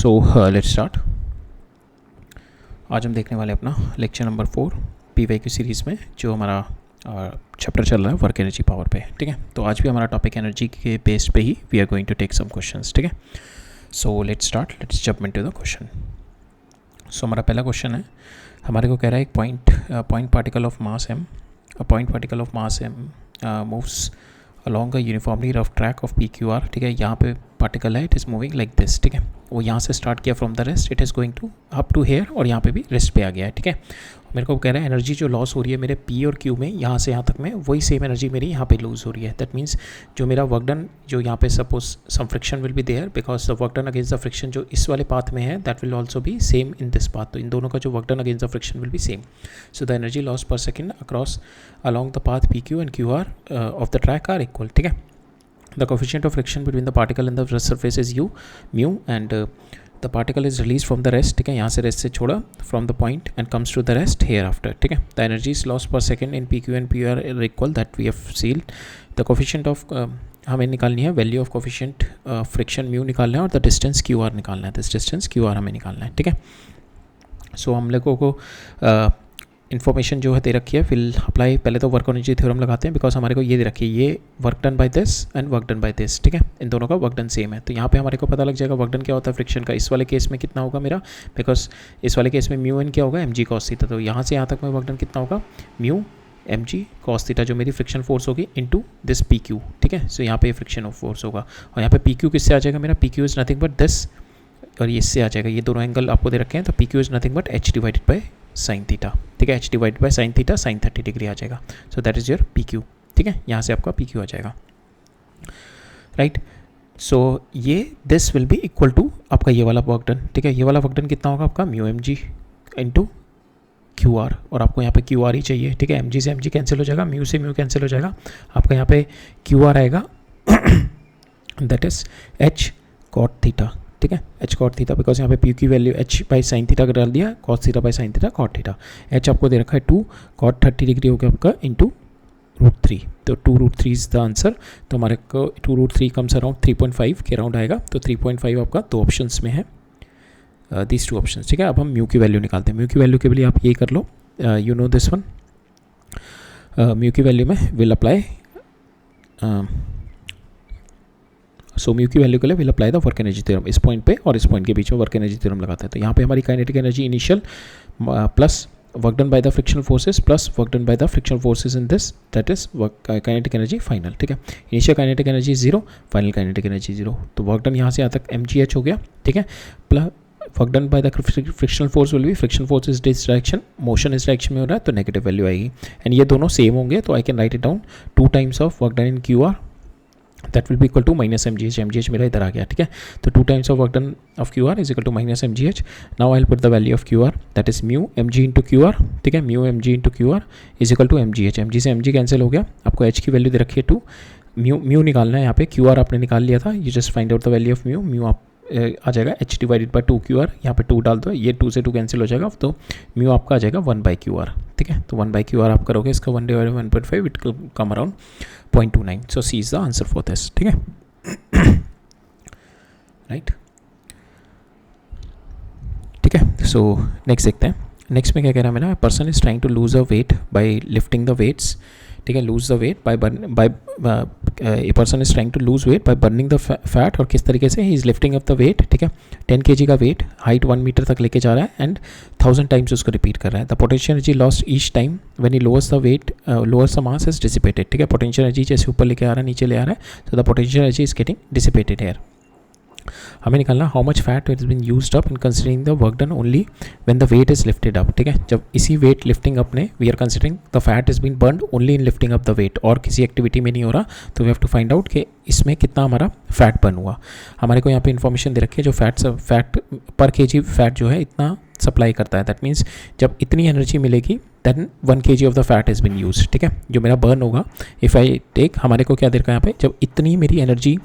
So let's start. आज हम देखने वाले अपना लेक्चर नंबर 4 PYQ सीरीज़ में जो हमारा चैप्टर चल रहा है वर्क एनर्जी पावर पे। ठीक है, तो आज भी हमारा टॉपिक एनर्जी के बेस पे ही we are going to take some questions. ठीक है, so let's start, let's jump into the question. So हमारा पहला क्वेश्चन है, हमारे को कह रहा है एक point particle of mass m, a point particle of mass m moves along a uniformly rough track of PQR। ठीक है, यहाँ पे पार्टिकल है, it is moving like this. ठीक है, वो यहाँ से स्टार्ट किया from the rest, it is going to up to here और यहाँ पे भी रेस्ट पे आ गया है। ठीक है, मेरे को कह रहा है एनर्जी जो लॉस हो रही है मेरे P और Q में, यहाँ से यहाँ तक में वही सेम एनर्जी मेरी यहाँ पे लूज़ हो रही है। दैट मीन्स जो मेरा वर्क डन, जो यहाँ पे suppose some friction will be there because the work done against the friction जो इस वाले पाथ में है that will also be same in this path. तो इन दोनों का जो work done against the friction will be same. So the energy loss per second across along the path PQ and QR of the track are equal. ठीक है, the coefficient of friction between the particle and the rest surface is mu and the particle is released from the rest। ठीक है, यहाँ से rest से छोड़ा from the point and comes to the rest hereafter। ठीक है, the energy is lost per second in PQ and PR are equal that we have seen। the coefficient of हमें निकालनी है value of coefficient friction mu निकालना है और the distance QR निकालना है, दिस डिस्टेंस QR हमें निकालना है। ठीक है, सो हम लोगों को इन्फॉर्मेशन जो है दे रखी है, विल अप्लाई पहले तो वर्क एनर्जी थ्योरम लगाते हैं बिकॉज हमारे को ये दे रखी है ये work done by this and work done by this. ठीक है, इन दोनों का वर्क डन सेम है, तो यहाँ पे हमारे को पता लग जाएगा वर्क डन क्या होता है फ्रिक्शन का। इस वाले केस में कितना होगा मेरा, बिकॉज इस वाले केस में म्यू एन क्या होगा mg cos थीटा, तो यहाँ से यहाँ तक में वर्क डन कितना होगा म्यू mg cos थीटा जो मेरी फ्रिक्शन फोर्स होगी इनटू दिस PQ। ठीक है, सो यहाँ पे फ्रिक्शन ऑफ फोर्स होगा और यहाँ पे PQ किससे आ जाएगा मेरा, PQ is nothing but this और ये इससे आ जाएगा, ये दोनों एंगल आपको दे रखे हैं, तो PQ is nothing but h divided by sine theta. ठीक है, h divide by sine theta sine 30 degree आ जाएगा। So that is your PQ। ठीक है, यहाँ से आपका PQ आ जाएगा, राइट। सो ये this will be equal to आपका ये वाला वर्क डन। ठीक है, ये वाला वर्क डन कितना होगा आपका म्यू mg इंटू QR और आपको यहाँ पे QR ही चाहिए। ठीक है, mg से mg कैंसिल हो जाएगा, म्यू से म्यू कैंसिल हो जाएगा, आपका यहाँ पे QR आएगा that is h cot theta. ठीक है, h cot थीटा बिकॉज यहाँ पे P की value h by sine theta का डाल दिया, cos theta by sine theta cot theta. h आपको दे रखा है 2 cot 30 डिग्री हो गया आपका इंटू √3, तो 2√3 इज द आंसर। तो हमारे को 2√3 कम्स अराउंड 3.5 के अराउंड आएगा, तो 3.5 आपका दो ऑप्शंस में है, दीज टू ऑप्शंस। ठीक है, अब हम म्यू की वैल्यू निकालते हैं। म्यू की वैल्यू के लिए आप ये कर लो, you know this one. Mu की वैल्यू में विल अप्लाई सो म्यू की वैल्यू के लिए will apply the work energy theorem. इस पॉइंट पे और इस पॉइंट के बीच में वर्क एनर्जी थ्योरम लगाते हैं, तो यहाँ पे हमारी kinetic energy initial plus work done by the frictional forces plus work done by the frictional forces in this that is kinetic energy final. ठीक है, initial kinetic energy 0, final kinetic energy 0, तो work done यहाँ से यहाँ तक mgh हो गया। ठीक है, plus work done by the frictional force will B, friction force is this direction, motion इस डायरेक्शन में हो रहा है तो नेगेटिव वैल्यू आएगी एंड ये दोनों सेम होंगे, तो I can write it down 2 times of work done in QR that will be equal to minus mgh। mgh मेरा इधर आ गया। ठीक है, तो 2 times of work done of QR is equal to minus mgh। now I'll put the value of QR that is mu mg into QR। ठीक है, mu mg into QR is equal to mgh। mg से mg cancel हो गया, आपको h की value दे रखी है 2, mu निकालना है यहाँ पे, QR आपने निकाल लिया था, you just find out the value of mu आप आ जाएगा h डिवाइडेड बाय 2 QR, यहाँ पे 2 डाल दो, ये 2 से 2 कैंसिल हो जाएगा, तो म्यू आपका आ जाएगा 1 बाई QR। ठीक है, तो 1 बाई QR आप करोगे, इसका 1 divided 1.5 it come around 0.29। So C is the answer for this. ठीक है, राइट। ठीक है, सो नेक्स्ट देखते हैं। नेक्स्ट में क्या कह रहा है मेरा, person is trying to lose a weight by lifting the weights. ठीक है, lose the weight by a person is trying to lose weight by burning the fat, और किस तरीके से he is lifting up the weight. ठीक है, 10 kg का weight height 1 metre तक लेके जा रहा है एंड 1000 टाइम्स उसको रिपीट कर रहा है। The potential energy lost each time when he lowers the weight lowers the mass is dissipated. ठीक है, पोटेंशियल एनर्जी जैसे ऊपर लेके आ रहा है नीचे ले आ रहा है, तो the potential energy is getting dissipated here. हमें निकालना how much fat is been used up in considering the work done only when the weight is lifted up. ठीक है, जब इसी वेट लिफ्टिंग अप ने we are considering the fat is been burned only in lifting up the weight, और किसी activity में नहीं हो रहा, तो we have to find out कि इसमें कितना हमारा फैट बर्न हुआ। हमारे को यहाँ पे इन्फॉर्मेशन दे रखी है, जो फैट पर kg फैट जो है इतना सप्लाई करता है, दैट मीन्स जब इतनी एनर्जी मिलेगी then 1 kg of the fat is been use. ठीक है, जो मेरा बर्न होगा इफ़ आई टेक, हमारे को क्या दे रखा है यहाँ पे, जब इतनी मेरी एनर्जी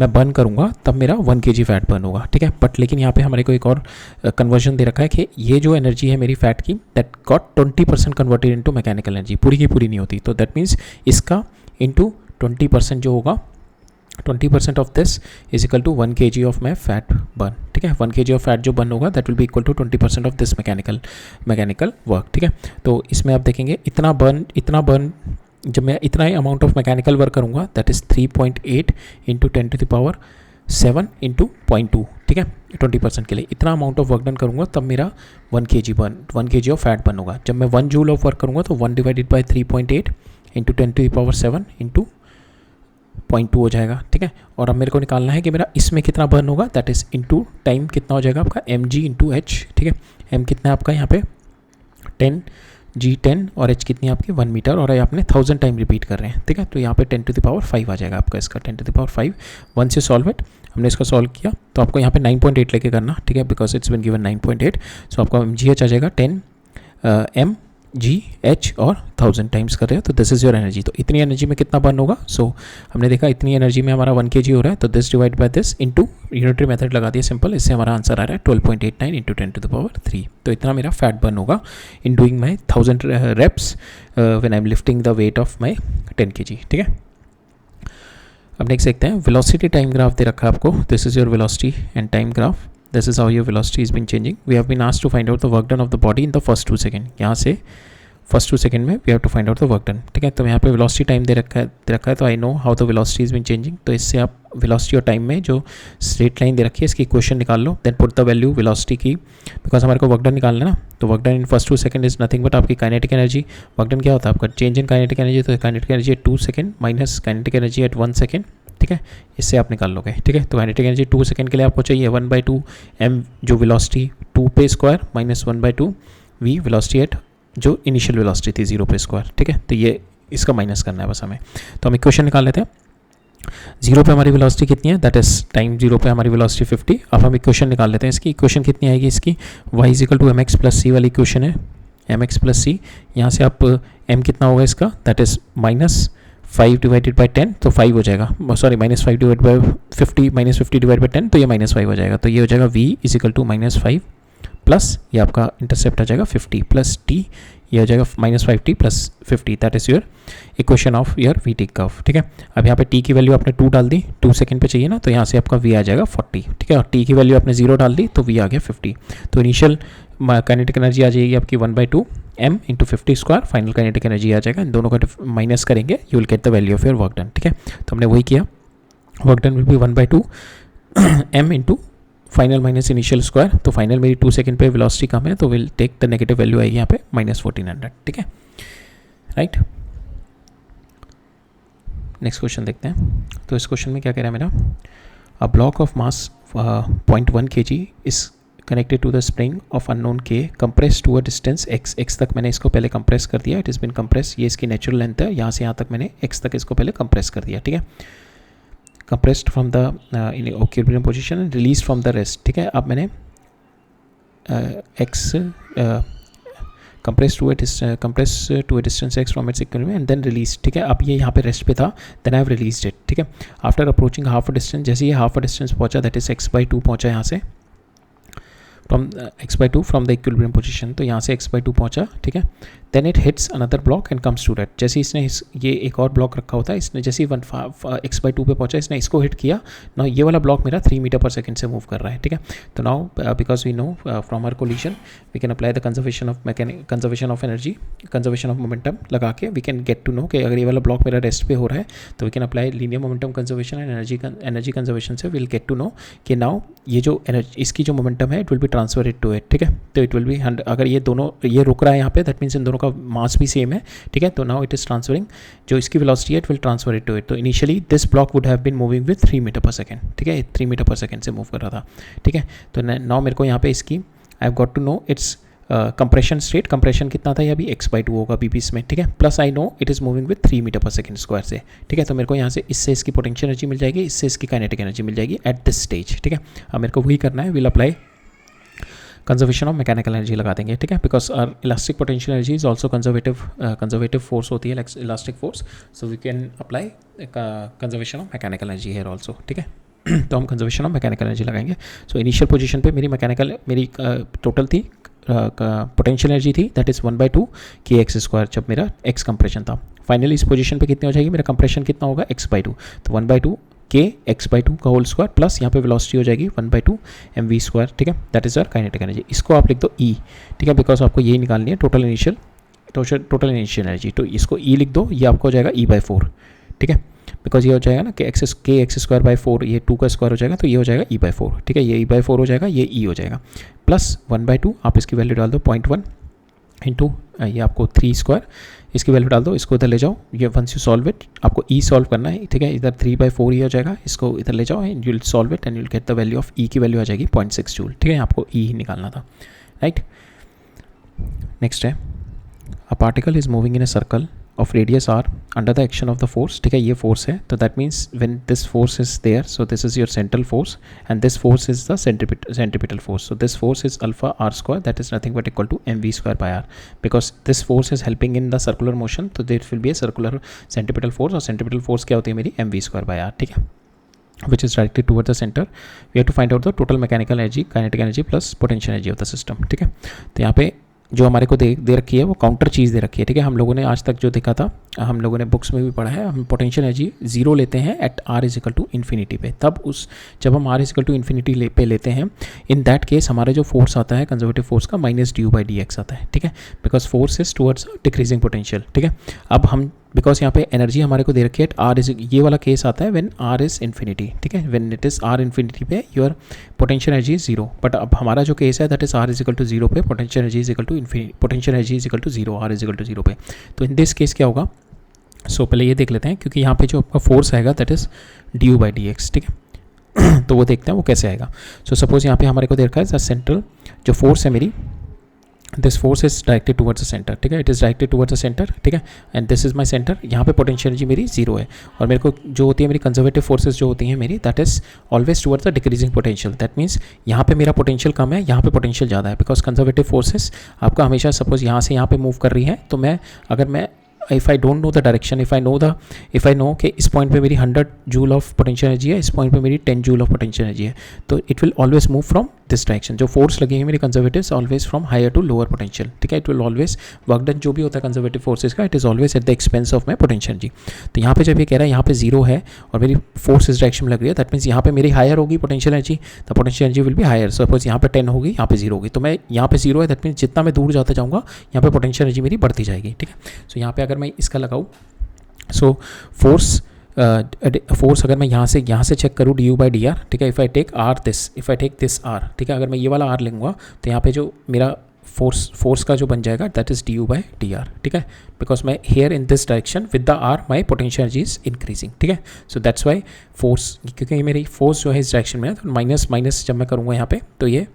मैं बर्न करूँगा तब मेरा 1 kg फैट बर्न होगा। ठीक है, बट लेकिन यहाँ पे हमारे को एक और कन्वर्जन दे रखा है कि ये जो एनर्जी है मेरी फैट की that got 20% converted into mechanical energy, पूरी की पूरी नहीं होती, तो दैट मीन्स इसका इनटू 20% जो होगा 20% of this is equal to 1 kg of my fat burn, ठीक है। 1 kg ऑफ फैट जो बर्न होगा that will be equal to 20% of this mechanical work, ठीक है। तो इसमें आप देखेंगे इतना बर्न जब मैं इतना ही अमाउंट ऑफ मैकेनिकल वर्क करूँगा दैट इज़ 3.8 इंटू 10⁻7 इंटू 0.2, ठीक है। 20% के लिए इतना अमाउंट ऑफ वर्क डन करूँगा तब मेरा 1 kg ऑफ फैट बर्न होगा। जब मैं 1 जूल ऑफ वर्क करूँगा तो 1 डिवाइडेड बाई 3.8 इंटू 10⁻7 इंटू 0.2 हो जाएगा, ठीक है। और अब मेरे को निकालना है कि मेरा इसमें कितना बर्न होगा दैट इज़ इंटू टाइम कितना हो जाएगा आपका mg इंटू h, ठीक है। m कितना है आपका यहाँ पे 10, g 10 और h कितनी है आपकी 1 मीटर, और आपने 1000 टाइम रिपीट कर रहे हैं, ठीक है। तो यहाँ पे 10⁵ आ जाएगा आपका इसका 10⁵ 1 से सॉल्व इट, हमने इसका सॉल्व किया तो आपको यहाँ पे 9.8 लेके करना, ठीक है, बिकॉज इट्स बिन गिवन 9.8। सो आपका mgh आ जाएगा 10 mgh और 1000 टाइम्स कर रहे हो तो दिस इज़ योर एनर्जी। तो इतनी एनर्जी में कितना बर्न होगा, सो हमने देखा इतनी एनर्जी में हमारा 1 kg हो रहा है, तो this divide by this into unitary method लगा दिया सिंपल, इससे हमारा आंसर आ रहा है 12.89 इंटू 10⁻3। तो इतना मेरा फैट बर्न होगा in doing my 1000 reps when I am lifting the weight of my 10 kg, ठीक है। अब नेक्स्ट देखते हैं वेलोसिटी टाइम ग्राफ दे रखा है आपको, this is your velocity and time graph, this is how your velocity is been changing. We have been asked to find out the work done of the body in the first 2 second, यहाँ से first 2 second में we have to find out the work done, ठीक है। तो यहाँ पे velocity time दे रखा है तो I know how the velocity is been changing, तो इससे आप वेलोसिटी और टाइम में जो स्ट्रेट लाइन दे रखी है इसकी इक्वेशन निकाल लो, then put the value velocity की, बिकॉज हमारे को वर्क डन निकालना है ना। तो work done in first 2 second is nothing but आपकी काइनेटिक एनर्जी। वर्क डन क्या होता है आपका चेंज इन काइनेटिक एनर्जी, तो kinetic energy at 2 second minus kinetic energy at 1 second, ठीक है, इससे आप निकाल लोगे, ठीक है। तो काइनेटिक एनर्जी 2 सेकंड के लिए आपको चाहिए 1/2 m जो वेलोसिटी 2 पे square minus 1/2 v velocity at जो इनिशियल वेलोसिटी थी 0 पे स्क्वायर, ठीक है। तो ये इसका माइनस करना है बस हमें। तो हम इक्वेशन निकाल लेते हैं। 0 पे हमारी वेलोसिटी कितनी है दैट इज टाइम 0 पे हमारी वेलोसिटी 50। अब हम इक्वेशन निकाल लेते हैं इसकी, इक्वेशन कितनी आएगी इसकी y = mx + c वाली इक्वेशन है, mx + c। यहाँ से आप m कितना होगा इसका दैट इज -5 डिवाइडेड बाई 10 तो 5 हो जाएगा, sorry -5 divide by 50 -50 divide by 10 तो ये -5 हो जाएगा। तो ये हो जाएगा v = -5 प्लस ये आपका इंटरसेप्ट आ जाएगा 50 प्लस t, ये हो जाएगा -5t plus 50, that is your equation of your we T curve, ठीक है। अब यहाँ पे t की वैल्यू आपने 2 डाल दी, 2 सेकंड पे चाहिए ना, तो यहाँ से आपका v आ जाएगा 40, ठीक है। और t की वैल्यू आपने 0 डाल दी तो v आ गया 50। तो इनिशियल काइनेटिक एनर्जी आ जाएगी आपकी 1/2 m into 50 square, final kinetic energy आ जाएगा, इन दोनों का माइनस करेंगे you will get the value of your work done, ठीक है। तो हमने वही किया, work done will be 1/2 m into final minus initial square. तो फाइनल मेरी 2 सेकंड पे वेलोसिटी कम है तो will take the negative value आएगी यहाँ पे -1400, ठीक है, राइट। नेक्स्ट क्वेश्चन देखते हैं। तो इस क्वेश्चन में क्या कह रहा है मेरा, a block of mass 0.1 kg is connected to the spring of unknown k compress to a distance x तक मैंने इसको पहले कंप्रेस कर दिया, इट इज़ बिन कंप्रेस, ये इसकी नेचुरल लेंथ है, यहाँ से यहाँ तक मैंने x तक इसको पहले कंप्रेस कर दिया, ठीक है। compressed from the in equilibrium position and released from the rest, ठीक है। अब मैंने x compressed to a distance x from its equilibrium and then released, ठीक है। अब ये यहाँ पे रेस्ट पे था, then I have released it, ठीक है। After approaching half a distance, जैसे ये हाफ अ डिस्टेंस पहुँचा दैट इज x/2 पहुँचा यहाँ से from x/2 from the equilibrium position, तो यहाँ से x/2 पहुँचा, ठीक है। Then it hits another block and comes to that, जैसे इसने ये एक और ब्लॉक रखा होता है, इसने जैसे ही x/2 पे पहुँचा इसने इसको हिट किया, नाउ ये वाला ब्लॉक मेरा 3 मीटर पर सेकंड से मूव कर रहा है, ठीक है। तो now because we know from our collision we can apply the conservation of energy, conservation of momentum लगा के we can get to know कि अगर ये वाला ब्लॉक मेरा रेस्ट पे हो रहा है तो we can apply linear momentum conservation and energy conservation से विल गेट टू नो कि नाउ ये जो एनर्जी इसकी जो मोमेंटम है it will be transferred to it, ठीक है। तो इट विल बी अगर ये दोनों ये रुक रहा है यहाँ पे दैट मीन्स इन दोनों का मास भी सेम है, ठीक है। तो नाउ इट इज ट्रांसफरिंग, जो इसकी वेलोसिटी है it will transfer it to it. तो initially this block would have been moving with 3 metre पर सेकंड, ठीक है, 3 मीटर पर सेकंड से मूव कर रहा था, ठीक है। तो नाउ मेरे को यहाँ पे इसकी I have got to know its compression state, compression कितना था ये अभी x/2 होगा बीपीस में, ठीक है। Plus I know it is moving with 3 metre पर सेकंड स्क्वायर से, ठीक है। तो मेरे को यहाँ से इससे इसकी पोटेंशियल एनर्जी मिल जाएगी, इससे इसकी काइनेटिक एनर्जी मिल जाएगी एट दिस स्टेज, ठीक है। अब मेरे को वही करना है, will apply conservation of mechanical energy लगा देंगे, ठीक है, because our elastic potential energy is also conservative force होती है elastic force, so we can apply conservation of mechanical energy here also, ठीक है। तो हम कंजर्वेशन ऑफ मैकेनिकल एनर्जी लगाएंगे। सो इनिशियल पोजीशन पे मेरी टोटल थी पोटेंशियल एनर्जी थी दैट इज़ 1/2 kx² जब मेरा x कंप्रेशन था। फाइनली इस पोजीशन पे कितनी हो जाएगी, मेरा कंप्रेशन कितना होगा x/2, तो 1/2 के एक्स बाई टू का होल स्क्वायर प्लस यहाँ पे वेलोसिटी हो जाएगी 1/2 mv², ठीक है, that is our kinetic energy. इसको आप लिख दो ई, ठीक है, बिकॉज आपको यही निकालनी है टोटल इनिशियल एनर्जी। तो इसको ई लिख दो, ये आपको हो जाएगा E/4, ठीक है, बिकॉज ये हो जाएगा ना कि x²/4, ये 2 का स्क्वायर हो जाएगा, तो ये हो जाएगा E/4, ठीक है, ये E/4 हो जाएगा, ये E हो जाएगा, प्लस 1/2 आप इसकी वैल्यू डाल दो 0.1 इंटू ये आपको 3², इसकी वैल्यू डाल दो, इसको इधर ले जाओ, ये वंस यू सॉल्व इट, आपको E सॉल्व करना है, ठीक है, इधर 3/4 ही हो जाएगा, इसको इधर ले जाओ and you will solve it and you will get the value of E की वैल्यू आ जाएगी 0.6 जूल, ठीक है, आपको E ही निकालना था, राइट। नेक्स्ट है a particle is moving in a circle of radius r under the action of the force, ठीक है, ये फोर्स है, तो that means when this force is there, so this is your central force and this force is the centripetal force, so this force is alpha r², that is nothing but equal to mv²/r, because this force is helping in the circular motion, so there will be a circular centripetal force, और centripetal force क्या होती है मेरी mv²/r, ठीक है, which is directed towards the center. We have to find out the total mechanical energy, kinetic energy plus potential energy of the system, ठीक है। तो यहाँ पे जो हमारे को दे रखी है वो काउंटर चीज़ दे रखी है, ठीक है, हम लोगों ने आज तक जो देखा था, हम लोगों ने बुक्स में भी पढ़ा है, हम पोटेंशियल एनर्जी 0 लेते हैं एट r=∞ पे, तब जब हम r=∞ पे लेते हैं, इन दैट केस हमारे जो फोर्स आता है कंजर्वेटिव फोर्स का -du/dx आता है, ठीक है, because force is towards decreasing potential, ठीक है। अब हम बिकॉज यहाँ पे एनर्जी हमारे को दे रखी है ये वाला केस आता है व्हेन r इज इन्फिनिटी, ठीक है, when it is r infinity पे your potential energy is 0, but अब हमारा जो केस है दैट इज r=0 पे potential energy is equal to 0, r=0 पे। तो इन दिस केस क्या होगा, सो पहले ये देख लेते हैं, क्योंकि यहाँ पे जो आपका फोर्स आएगा दैट इज du/dx, ठीक है, तो वो देखते हैं वो कैसे आएगा। सो सपोज यहाँ पे हमारे को दे रखा है सेंट्रल जो फोर्स है मेरी, this force is directed towards the centre, ठीक है, it is directed towards the centre, ठीक है, and this is my centre. यहाँ पे पोटेंशियल एनर्जी मेरी 0 है, और मेरे को जो होती है मेरी कंजर्वेटिव फोर्सेस जो होती हैं मेरी, that is always towards the decreasing potential, that means यहाँ पे मेरा पोटेंशियल कम है, यहाँ पे पोटेंशियल ज़्यादा है, बिकॉज कंजर्वेटिव फोर्सेस आपका हमेशा सपोज यहाँ से यहाँ पे मूव कर रही है, तो अगर मैं if I don't know the direction, if I know कि इस पॉइंट पे मेरी 100 जूल ऑफ पोटेंशियल एनर्जी है, इस पॉइंट पे मेरी 10 जूल ऑफ पोटेंशियल एनर्जी है, तो it will always move from this direction. जो फोर्स लगी है मेरी conservatives always from higher to lower potential, ठीक है, it will always work done जो भी होता है कंजर्वेटिव फोर्सेज का, it is always at the expense of my potential energy. तो यहाँ पे जब ये कह रहा है यहाँ पे 0 है और मेरी फोर्स इस डायरेक्शन में लग रही है, दैट मीन्स यहाँ पे मेरी हायर होगी potential energy, the potential energy will be higher. Suppose यहाँ पे 10 होगी, यहाँ पे 0 होगी, तो मैं यहाँ पे 0 है, दैट मीन्स जितना मैं दूर जाता जाऊँगा यहाँ पे पोटेंशियल एनर्जी मेरी बढ़ती जाएगी, ठीक है। सो यहाँ पे अगर मैं इसका लगाऊँ, सो फोर्स अगर मैं यहाँ से चेक करूँ du/dr, ठीक है, if I take this r, ठीक है, अगर मैं ये वाला r लूँगा तो यहाँ पे जो मेरा फोर्स का जो बन जाएगा दैट इज़ du/dr, ठीक है, बिकॉज मैं here in this direction with the r my potential energy is increasing, ठीक है। सो दैट्स वाई फोर्स, क्योंकि मेरी फोर्स जो है इस डायरेक्शन में है, तो माइनस जब मैं करूँगा यहाँ पे, तो ये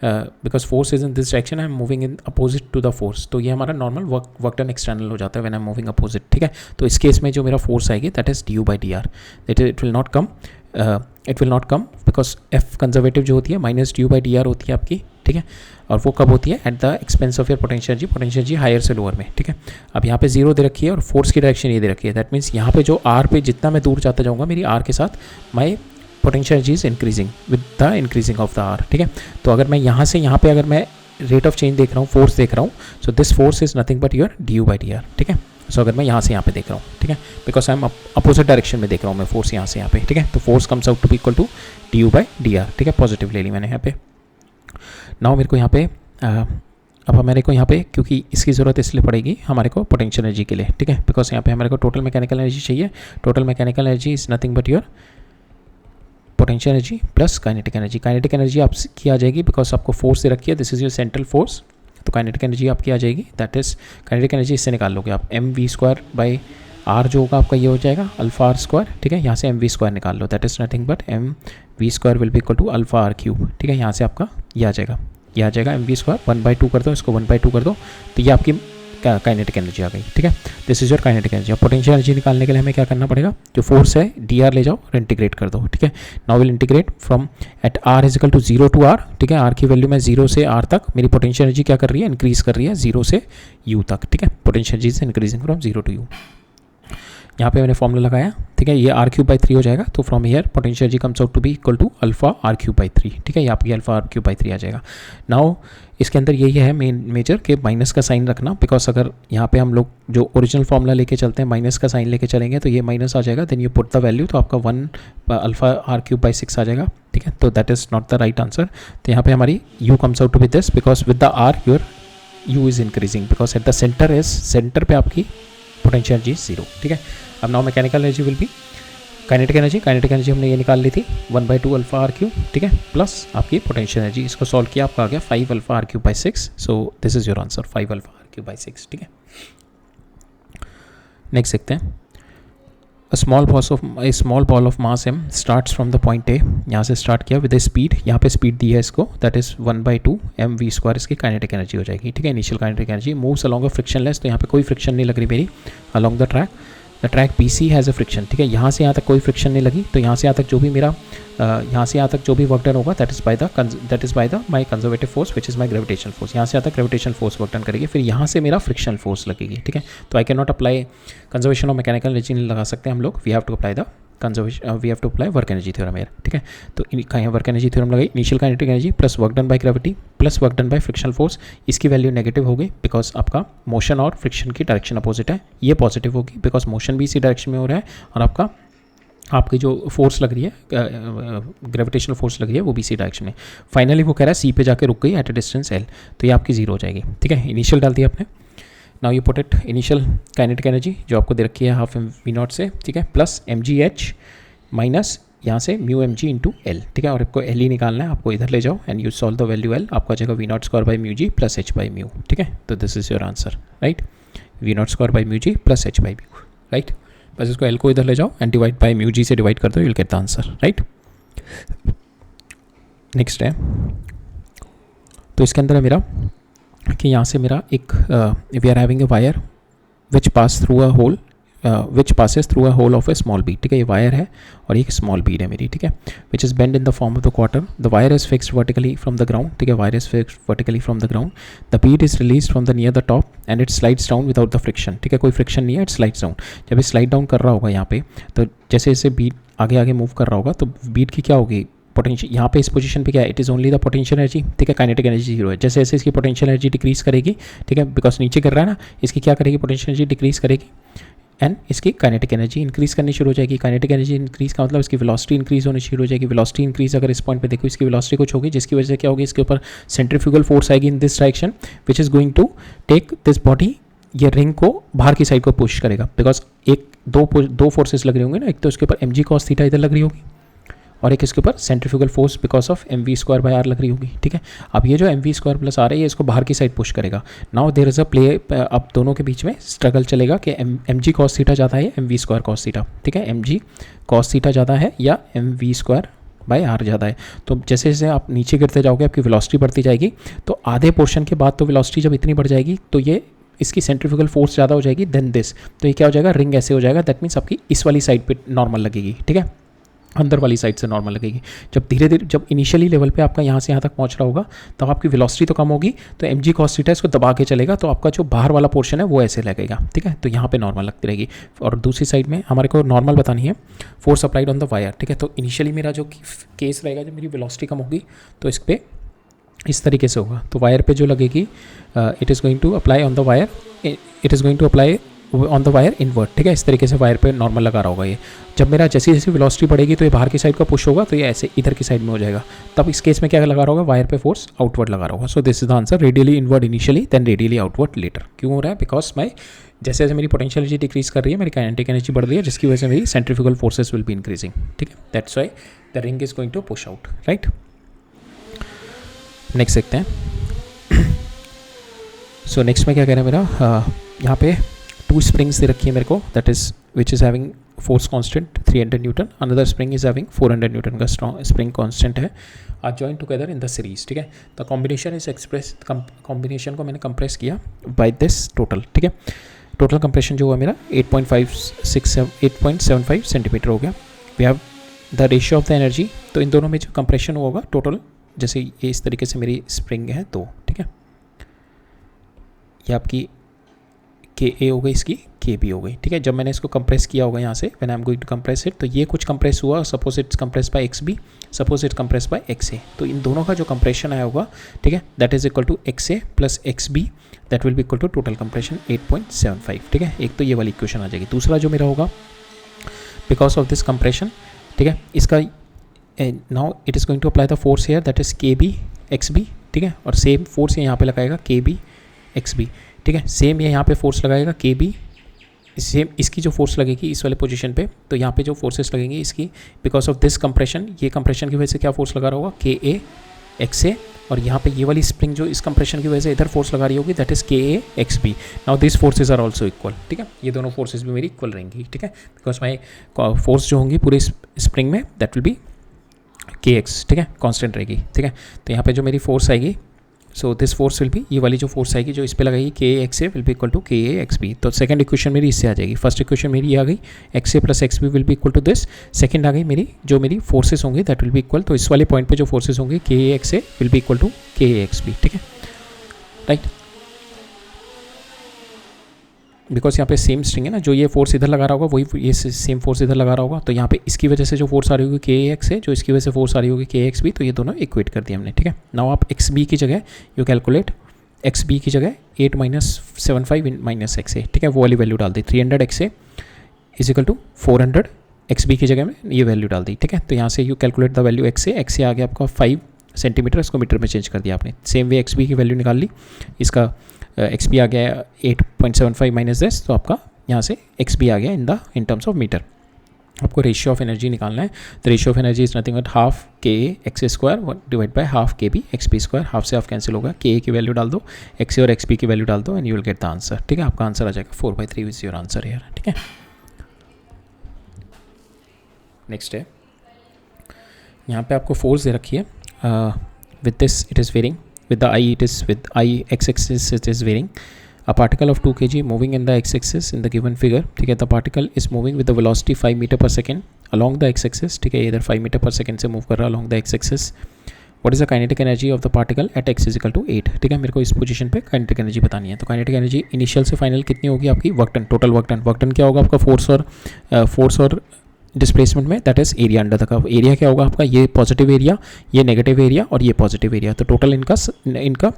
because force is in this direction, I am moving in opposite to the force, तो ये हमारा नॉर्मल वर्क डन एक्सटर्नल हो जाता है when I am moving opposite, ठीक है। तो इस केस में जो मेरा फोर्स आएगी that is du/dr, it will not come because F conservative जो होती है -du/dr होती है आपकी, ठीक है, और वो कब होती है at the expense of your potential energy higher से लोअर में, ठीक है। अब यहाँ पे 0 दे रखी है और फोर्स की डायरेक्शन ये दे रखी है, दैट मीन्स यहाँ पे जो r पे जितना मैं दूर जाता जाऊँगा मेरी r के साथ माई potential energy is increasing with the increasing of the r, ठीक है। तो अगर मैं यहाँ से यहाँ पे अगर मैं रेट ऑफ चेंज देख रहा हूँ, फोर्स देख रहा हूँ, so this force is nothing but your du/dr, ठीक है। सो अगर मैं यहाँ से यहाँ पे देख रहा हूँ, ठीक है, because I am opposite direction में देख रहा हूँ मैं फोर्स यहाँ से यहाँ पे, ठीक है, तो force comes out to be equal to du/dr, ठीक है, पॉजिटिव ले ली मैंने यहाँ पे। नाउ मेरे को यहाँ पे अब हमारे को यहाँ पे क्योंकि इसकी ज़रूरत इसलिए पड़ेगी हमारे को पोटेंशियल एनर्जी के लिए, ठीक है, बिकॉज यहाँ पे हमारे को टोटल मैकेनिकल एनर्जी चाहिए। Total mechanical energy is nothing but your potential energy plus kinetic energy. Kinetic energy आपकी आ जाएगी बिकॉज आपको फोर्स दे रखी है, this is your central force, तो काइनेटिक एनर्जी आपकी आ जाएगी, दैट इज काइनेटिक एनर्जी इससे निकाल लोगे आप mv²/r जो होगा आपका ये हो जाएगा α r², ठीक है, यहाँ से mv² निकाल लो, that is nothing but mv² will be equal to α r³, ठीक है, यहाँ से आपका ये आ जाएगा mv², 1/2 कर दो, इसको 1/2 कर दो, तो ये आपकी काइनेटिक एनर्जी आ गई, ठीक है, this is your kinetic energy. अब पोटेंशियल एनर्जी निकालने के लिए हमें क्या करना पड़ेगा, जो फोर्स है dr ले जाओ और इंटीग्रेट कर दो, ठीक है। Now will integrate from at r is equal to 0 to r, ठीक है, r की वैल्यू मैं 0 से r तक, मेरी पोटेंशियल एनर्जी क्या कर रही है, इंक्रीज कर रही है 0 से u तक, ठीक है, potential energy is increasing from 0 to u। यहाँ पे मैंने फॉर्मूला लगाया, ठीक है, ये r³/3 हो जाएगा। तो from here potential energy comes out to be equal to alpha r³/3, ठीक है, यहाँ पे अल्फा r³/3 आ जाएगा। नाउ इसके अंदर यही है मेजर के माइनस का साइन रखना, बिकॉज अगर यहाँ पे हम लोग जो ओरिजिनल फॉर्मूला लेके चलते हैं माइनस का साइन लेके चलेंगे तो ये माइनस आ जाएगा, then you put the value, तो आपका 1 अल्फा r³/6 आ जाएगा, ठीक है। तो that is not the right answer. तो यहाँ पे हमारी u comes out to be this, because with the r your u is increasing, because at the centre पे आपकी पोटेंशियल एनर्जी 0, ठीक है। अब now mechanical energy will be kinetic energy हमने ये निकाल ली थी 1/2 अल्फा r³, ठीक है, प्लस आपकी पोटेंशियल एनर्जी, इसको सॉल्व किया आपका आ गया 5 alpha r³/6। So this is your answer 5 alpha r³/6, ठीक है। नेक्स्ट देखते हैं, A small ball of mass m starts from the point A, यहाँ से स्टार्ट किया विद स्पीड, यहाँ पे स्पीड दी है इसको, दैट इज 1/2 mv², इसकी काइनेटिक एनर्जी हो जाएगी, ठीक है, initial kinetic energy. Moves along अ फ्रिक्शनलेस, तो यहाँ पे कोई फ्रिक्शन नहीं लग रही मेरी along the track BC has a friction, ठीक है, यहाँ से यहाँ तक कोई फ्रिक्शन नहीं लगी, तो यहाँ से यहाँ तक जो भी मेरा यहाँ से यहाँ तक जो भी वर्क डन होगा that is by the my conservative force which is my gravitational force, यहाँ से यहाँ तक ग्रेविटेशनल फोर्स वर्क डन करेगी, फिर यहाँ से मेरा फ्रिक्शनल फोर्स लगेगी, ठीक है। तो I can not apply conservation of mechanical energy नहीं लगा सकते हम लोग, we have to apply work energy theorem है, ठीक है। तो वर्क एनर्जी थ्योरम लगाई, initial kinetic energy plus work done by gravity plus work done by frictional force, इसकी वैल्यू नेगेटिव हो गई बिकॉज आपका मोशन और फ्रिक्शन की डायरेक्शन अपोजिट है, ये पॉजिटिव होगी बिकॉज मोशन भी इसी डायरेक्शन में हो रहा है और आपकी जो फोर्स लग रही है ग्रेविटेशनल फोर्स लग रही है वो भी इसी डायरेक्शन में। फाइनली वो कह रहा है सी पे जाके रुक गई एट ए डिस्टेंस L, तो ये आपकी 0 हो जाएगी, ठीक है। इनिशियल डाल दिया आपने, now you put it initial kinetic energy जो आपको दे रखी है हाफ v0 से, ठीक है, प्लस mgh माइनस यहाँ से μmg इंटू L, ठीक है, और आपको L ही निकालना है, आपको इधर ले जाओ and you solve the value L, आपका जाएगा v0² प्लस h/μ, ठीक है। तो this is your answer, right, v0² plus h/μ, right. बस इसको L को इधर ले जाओ एंड डिवाइड बाय μg से डिवाइड कर दो, you will get the answer, right. Next है, तो इसके अंदर है मेरा कि यहाँ से मेरा एक we are having a wire which passes through a hole of a small bead, ठीक है, ये वायर है और एक स्मॉल बीड है मेरी, ठीक है, which is bend in the form of the quarter, the wire is fixed vertically from the ground, ठीक है, wire is fixed vertically from the ground, the Beed is release from the near the top and it slides down without the friction, ठीक है, कोई friction नहीं है, it slides down. जब ये slide down कर रहा होगा यहाँ पे, तो जैसे जैसे बीड आगे आगे मूव कर रहा होगा तो बीड की क्या होगी पोटेंशियल, यहाँ पे इस पोजीशन पे क्या है, it is only the potential energy, ठीक है, काइनेटिक एनर्जी 0 है। जैसे जैसे इसकी पोटेंशियल एनर्जी डिक्रीज करेगी, ठीक है, बिकॉज नीचे कर रहा है ना, इसकी क्या करेगी पोटेंशियल एनर्जी डिक्रीज करेगी एंड इसकी काइनेटिक एनर्जी इंक्रीज करनी शुरू हो जाएगी। काइनेटिक एनर्जी इंक्रीज का मतलब इसकी वेलोसिटी इंक्रीज होनी शुरू हो जाएगी। वेलोसिटी इंक्रीज अगर इस पॉइंट पे देखो, इसकी वेलोसिटी कुछ होगी जिसकी वजह से क्या होगी, इसके ऊपर सेंट्रीफ्यूगल फोर्स आएगी in this direction which is going to take this body, ये रिंग को बाहर की साइड को पुश करेगा, बिकॉज दो फोर्सेस लग रही होंगे ना, एक तो इसके ऊपर mg cos थीटा इधर लग रही होगी और एक इसके ऊपर centrifugal force because of mv²/r लग रही होगी, ठीक है। अब ये जो mv² प्लस r है ये इसको बाहर की साइड पुश करेगा। Now there is a play, अब दोनों के बीच में स्ट्रगल चलेगा कि mg cos थीटा ज़्यादा है mv² cos थीटा, ठीक है, mg cos थीटा ज़्यादा है या mv²/r ज़्यादा है। तो जैसे जैसे आप नीचे गिरते जाओगे आपकी वेलोसिटी बढ़ती जाएगी, तो आधे पोर्शन के बाद तो वेलोसिटी जब इतनी बढ़ जाएगी तो ये इसकी सेंट्रीफ्यूगल फोर्स ज़्यादा हो जाएगी देन दिस, तो ये क्या हो जाएगा, रिंग ऐसे हो जाएगा, दैट मीन्स आपकी इस वाली साइड पे नॉर्मल लगेगी, ठीक है, अंदर वाली साइड से नॉर्मल लगेगी। जब धीरे धीरे जब इनिशियली लेवल पे आपका यहाँ से यहाँ तक पहुँच रहा होगा तब आपकी वेलोसिटी तो कम होगी, तो mg cos थीटा इसको दबा के चलेगा, तो आपका जो बाहर वाला पोर्शन है वो ऐसे लगेगा, ठीक है, तो यहाँ पे नॉर्मल लगती रहेगी। और दूसरी साइड में हमारे को नॉर्मल बतानी है force applied on the wire, ठीक है। तो इनिशियली मेरा जो केस रहेगा जब मेरी वेलोसिटी कम होगी तो इस पर इस तरीके से होगा, तो वायर पे जो लगेगी it is going to apply on the wire, it is going to apply on the wire inward, ठीक है, इस तरीके से वायर पे नॉर्मल लगा रहा होगा ये। जब मेरा जैसी जैसी वेलोसिटी बढ़ेगी तो ये बाहर की साइड का पुश होगा, तो ये ऐसे इधर की साइड में हो जाएगा, तब इस केस में क्या लगा रहा होगा, वायर पे फोर्स आउटवर्ड लगा रहा होगा। So this is the answer, radially inward initially then radially outward later. क्यों हो रहा है, बिकॉज मैं जैसे जैसे मेरी पोटेंशियल एनर्जी डिक्रीज कर रही है मेरी काइनेटिक एनर्जी बढ़ रही है, जिसकी वजह से मेरी centrifugal forces will be increasing, ठीक है, that's why the ring is going to push out, right. Next देखते हैं। सो नेक्स्ट में क्या कह रहा है मेरा, यहाँ पे 2 स्प्रिंग्स दे रखी है मेरे को, that is which is having force constant 300 newton, another spring is having 400 newton का स्प्रिंग कांस्टेंट है, are join together in the series, ठीक है। The combination is express, combination को मैंने कंप्रेस किया बाय दिस टोटल, ठीक है। टोटल कंप्रेशन जो हुआ मेरा 8.75 सेंटीमीटर हो गया। We have the ratio of the energy, तो इन दोनों में जो कंप्रेशन होगा टोटल, जैसे ये इस तरीके से मेरी स्प्रिंग है तो, ठीक है, ये आपकी के ए हो गई, इसकी के बी हो गई, ठीक है। जब मैंने इसको कंप्रेस किया होगा यहाँ से, when I am going to compress it, तो ये कुछ कंप्रेस हुआ, suppose it's compress by x b, suppose it's compress by x a, तो इन दोनों का जो कंप्रेशन आया होगा, ठीक है, that is equal to x a plus x b, that will be equal to total compression 8.75, ठीक है। एक तो ये वाली इक्वेशन आ जाएगी। दूसरा जो मेरा होगा, बिकॉज ऑफ दिस कंप्रेशन, ठीक है, इसका now it is going to apply the force here, that is k B x b, ठीक है, और सेम फोर्स यहाँ पे लगाएगा के बी एक्स बी, ठीक है। सेम ये यहाँ पे फोर्स लगाएगा के बी, सेम इसकी जो फोर्स लगेगी इस वाले पोजीशन पे, तो यहाँ पे जो फोर्सेस लगेंगी इसकी, बिकॉज ऑफ दिस कंप्रेशन, ये कंप्रेशन की वजह से क्या फोर्स लगा रहा होगा, के ए एक्स ए, और यहाँ पे ये वाली स्प्रिंग जो इस कंप्रेशन की वजह से इधर फोर्स लगा रही होगी, that is k A x b. Now this forces are also equal, ठीक है, ये दोनों फोर्सेज भी मेरी इक्वल रहेंगी, ठीक है, बिकॉज माई फोर्स जो होंगी पूरे स्प्रिंग में, दैट विल बी के एक्स, ठीक है, कॉन्स्टेंट रहेगी, ठीक है। तो यहाँ पे जो मेरी फोर्स आएगी, so this force will B, ये वाली जो फोर्स आएगी जो इस पे लगाएगी, k x a will be equal to k A x b. तो सेकंड इक्वेशन मेरी इससे आ जाएगी। फर्स्ट इक्वेशन मेरी ये आ गई, x a plus x b will be equal to this. Second आ गई मेरी, जो मेरी फोर्सेस होंगी दैट विल बी इक्वल, तो इस वाले पॉइंट पे जो फोर्सेस होंगे, k A x a will be equal to k A x b, ठीक है, राइट। बिकॉज यहाँ पे सेम स्ट्रिंग है ना, जो ये फोर्स इधर लगा रहा होगा वही ये सेम फोर्स इधर लगा रहा होगा, तो यहाँ पे इसकी वजह से जो फोर्स आ रही होगी के एक्स है, जो इसकी वजह से फोर्स आ रही होगी के एक्स बी, तो ये दोनों इक्वेट कर दिए हमने, ठीक है। नाउ आप एक्स बी की जगह यू कैलकुलेट, एक्स बी की जगह 8 माइनस 75 माइनस एक्स ए, ठीक है, वो वाली वैल्यू डाल दी, 300 x a is equal to 400 x b की जगह में ये वैल्यू डाल दी, ठीक है। तो यहाँ से you calculate the value x a आ गया आपका 5 सेंटीमीटर, इसको मीटर में चेंज कर दिया आपने। सेम वे एक्स बी की वैल्यू निकाल ली, इसका एक्स बी आ गया 8.75 माइनस दिस, तो आपका यहाँ से एक्स बी आ गया इन टर्म्स ऑफ मीटर। आपको रेशियो ऑफ एनर्जी निकालना है, तो ratio of energy is nothing but half k A x square divide by half k B x B square. Half से हाफ कैंसिल होगा, k ए की value डाल दो, x ए और एक्स बी की वैल्यू डाल दो, and you will get the answer, ठीक है। आपका आंसर आ जाएगा 4/3 इज योर आंसर यार, ठीक है। नेक्स्ट है, यहाँ पे आपको फोर्स दे रखी है, with this it is varying, with the I it is with I x-axis it is varying. A particle of 2 kg moving in the x-axis in the given figure, ठीक है, the particle is moving with the velocity 5 meter per second along the x-axis, ठीक है, इधर 5 meter per second से move कर रहा है along the x-axis. What is the kinetic energy of the particle at x is equal to 8, ठीक है। मेरे को इस पोजीशन पे काइनेटिक एनर्जी बतानी है, तो काइनेटिक एनर्जी इनिशियल से फाइनल कितनी होगी आपकी, work done, total work done. Work done क्या होगा आपका, फोर्स और डिस्प्लेसमेंट में, that is area under the curve. Area क्या होगा आपका, ये पॉजिटिव एरिया, ये नेगेटिव एरिया और ये पॉजिटिव एरिया, तो टोटल इनका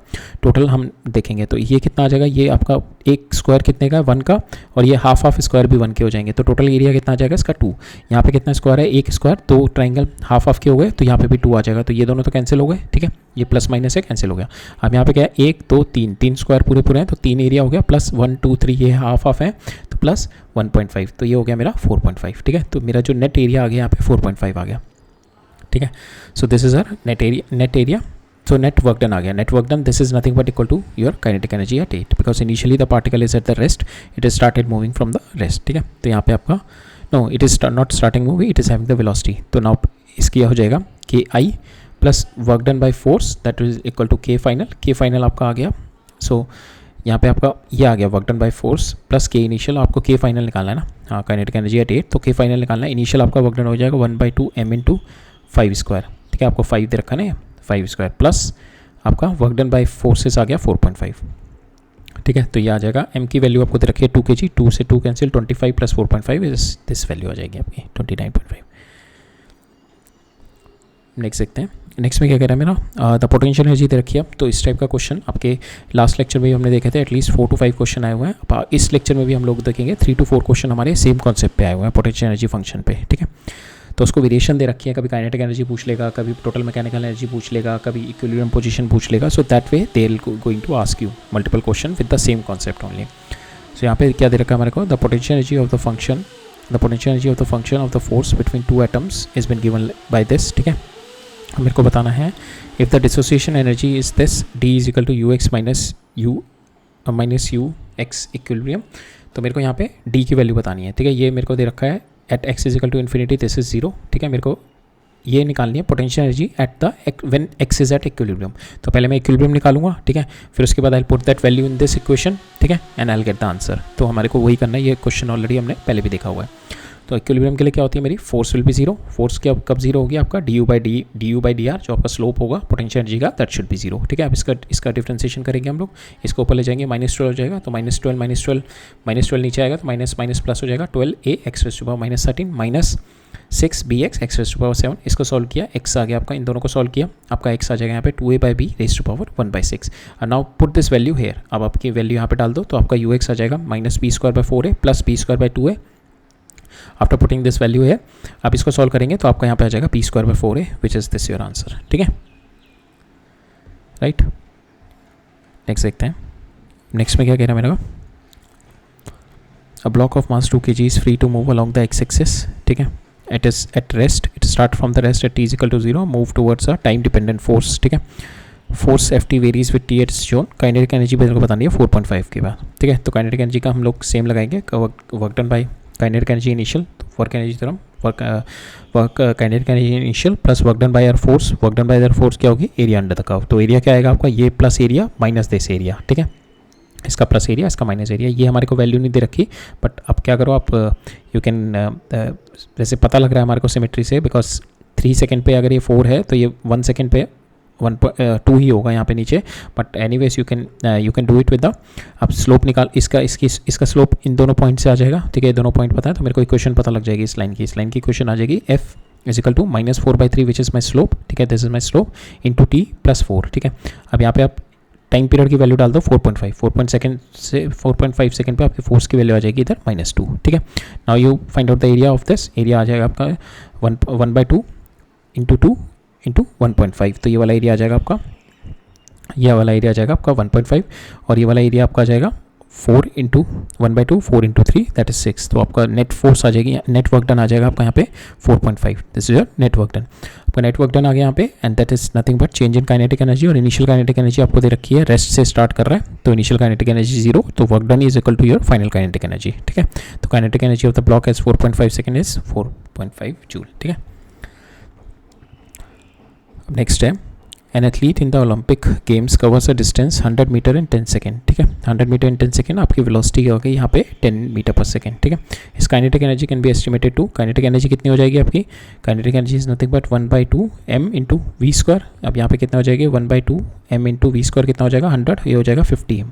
टोटल हम देखेंगे, तो ये कितना आ जाएगा, ये आपका एक स्क्वायर कितने का है, 1 का, और ये हाफ स्क्वायर भी 1 के हो जाएंगे, तो टोटल एरिया कितना आ जाएगा इसका 2। यहाँ पे कितना स्क्वायर है, एक स्क्वायर, 2 ट्राइंगल हाफ के हो गए, तो यहाँ पे भी 2 आ जाएगा, तो ये दोनों तो कैंसिल हो गए, ठीक है, ये प्लस माइनस है कैंसिल हो गया। अब यहाँ पे क्या है, 1 2 3 स्क्वायर पूरे हैं, तो 3 एरिया हो गया, प्लस 1 2 3 ये हाफ है, तो प्लस 1.5, तो ये हो गया मेरा 4.5, ठीक है। तो मेरा जो नेट एरिया आ गया यहाँ पे 4.5 आ गया, ठीक है। So this is our net area, so net work done आ गया। net work done, this is nothing but equal to your kinetic energy at 8, because initially the particle is at the rest, it has started moving from the rest, ठीक है। तो यहाँ पे आपका no, it is not starting moving, it is having the velocity, तो now इसकी हो जाएगा कि I plus work done by force that is equal to के फाइनल आपका आ गया। सो यहाँ पे आपका ये आ गया work done by force plus के इनिशियल, आपको के फाइनल निकालना है ना, हाँ काइनेटिक एनर्जी एट 8, तो के फाइनल निकालना है। इनिशियल आपका वर्क डन हो जाएगा 1/2 m × 5 स्क्वायर, ठीक है, आपको 5 दे रखा ना, 5 स्क्वायर प्लस आपका वर्क डन बाई फोर्सेस आ गया 4.5, ठीक है। तो ये आ जाएगा, m की वैल्यू आपको दे रखी है 2 kg, 2 से 2 cancel, 25 plus 4.5 is this value आ जाएगी आपकी 29.5। नेक्स्ट देखते हैं, नेक्स्ट में क्या कह रहा है मेरा, द पोटेंशियल एनर्जी दे रखी है। तो इस टाइप का क्वेश्चन आपके लास्ट लेक्चर में भी हमने देखे थे, एटलीस्ट 4 to 5 क्वेश्चन आए हुए हैं। अब इस लेक्चर में भी हम लोग देखेंगे 3 to 4 क्वेश्चन हमारे सेम कॉन्सेप्ट पे आए हुए हैं, पोटेंशियल एनर्जी फंक्शन पे, ठीक है। तो उसको वेरिएशन दे रखी है, कभी काइनेटिक एनर्जी पूछ लेगा, कभी टोटल मैकेनिकल एनर्जी पूछ लेगा, कभी इक्विलिब्रियम पोजीशन पूछ लेगा। So that way they will going to ask you multiple question with the same concept only. So यहाँ पे क्या दे रखा है हमारे को, the potential energy of the function, the potential energy of the function of the force between 2 atoms is been given by this, ठीक है। मेरे को बताना है if the dissociation energy is this D is equal to U x minus you x equilibrium. तो मेरे को यहाँ पे डी की वैल्यू बतानी है, ठीक है। ये मेरे को दे रखा है at x is equal to infinity, this is 0, ठीक है। मेरे को ये निकालनी है potential energy at the when x is at equilibrium. तो पहले मैं इक्विलिब्रियम निकालूंगा, ठीक है, फिर उसके बाद I put that value in this equation, ठीक है, and I will get the answer. तो हमारे को वही करना है, ये क्वेश्चन ऑलरेडी हमने पहले भी देखा हुआ है। तो इक्विलिब्रियम के लिए क्या होती है मेरी, force will be zero. Force क्या कब जीरो होगी आपका, D you by D R, जो आपका स्लोप होगा पोटेंशियल एनर्जी का, दैट शुड बी जीरो। ठीक है, अब इसका डिफ्रेंसिएशन करेंगे हम लोग, इसको ऊपर ले जाएंगे, -12 हो जाएगा, तो -12 नीचे आएगा तो माइनस प्लस हो जाएगा, 12a x raise to power -13 -6bx x raise to power 7। इसको सॉल्व किया, x आ गया आपका, इन दोनों को सॉल्व किया, आपका x आ जाएगा यहाँ पे 2a/b रेज़ टू पावर 1/6। और now put this value here, अब आपकी वैल्यू यहाँ पे डाल दो, तो आपका ux आ जाएगा -b²/4a plus b²/2a। After putting this value है, आप इसको सॉल्व करेंगे तो आपका यहाँ पे आ जाएगा p²/4a, which is this your answer. ठीक है, राइट। नेक्स्ट देखते हैं, नेक्स्ट में क्या कह रहा है मेरा, a block of mass 2 kg is free to move along the x axis. ठीक है, it is at rest, it start from the rest at t = 0, move towards a time dependent force. ठीक है, force Ft varies with t at zone. Kinetic energy मेरे को बतानी है 4.5 के बाद। ठीक है, तो काइनेटिक एनर्जी का हम लोग सेम लगाएंगे, work done bye kinetic energy initial, work energy theorem, work kinetic energy initial plus work done by force, work done by force क्या होगी, एरिया अंडर द कर्व। तो एरिया क्या आएगा आपका, ये plus area minus this area. ठीक है, इसका प्लस एरिया, इसका माइनस एरिया, ये हमारे को वैल्यू नहीं दे रखी, बट अब क्या करो आप, यू कैन वैसे पता लग रहा है हमारे को सिमेट्री से, बिकॉज 3 सेकेंड पे अगर ये 4 है तो ये 1 सेकेंड पे 2 ही होगा यहाँ पे नीचे, but anyways you can do it with the, अब स्लोप निकाल, इसका स्लोप इन दोनों पॉइंट से आ जाएगा। ठीक है, दोनों पॉइंट पता है तो मेरे को इक्वेशन पता लग जाएगी इस लाइन की इक्वेशन आ जाएगी, f = -4/3 which is my slope. ठीक है, this is my slope into t + 4। ठीक है, अब यहाँ पे आप टाइम पीरियड की वैल्यू डाल दो 4.5 सेकंड पे आपकी फोर्स की वैल्यू आ जाएगी इधर -2। ठीक है, now you find out the area of this, area आ जाएगा आपका 1/2 इंटू 2 इंटू 1.5, तो ये वाला एरिया आ जाएगा आपका, ये वाला एरिया आ जाएगा आपका 1.5, और ये वाला एरिया आपका आ जाएगा 4 इंटू 1/2, 4 इंटू 3 दैट इज 6। तो आपका नेट फोर्स आ जाएगी, नेट वर्क डन आ जाएगा आपका यहाँ पे 4.5, this is your net work done. आपका नेट वर्क डन आ गया यहाँ पे, and that is nothing but change in kinetic energy. और इनिशियल काइनेटिक एनर्जी आपको दे रखी है, रेस्ट से स्टार्ट कर रहा है, तो इनिशियल काइनेटिक एनर्जी 0, तो work done is equal to your final kinetic energy. ठीक है, तो kinetic energy of the block as 4.5 second is 4.5 joule. ठीक है, नेक्स्ट है, an athlete in the Olympic games covers a distance 100 metre in 10 second. ठीक है, 100 metre in 10 second, आपकी velocity हो गई यहाँ पे 10 मीटर पर सेकेंड। ठीक है, इस kinetic energy can be estimated to, kinetic energy कितनी हो जाएगी आपकी, kinetic energy is nothing but 1/2 m into v²। अब यहाँ पे कितना हो जाएगी 1/2 m इंटू v² कितना हो जाएगा 100, ये हो जाएगा 50 m।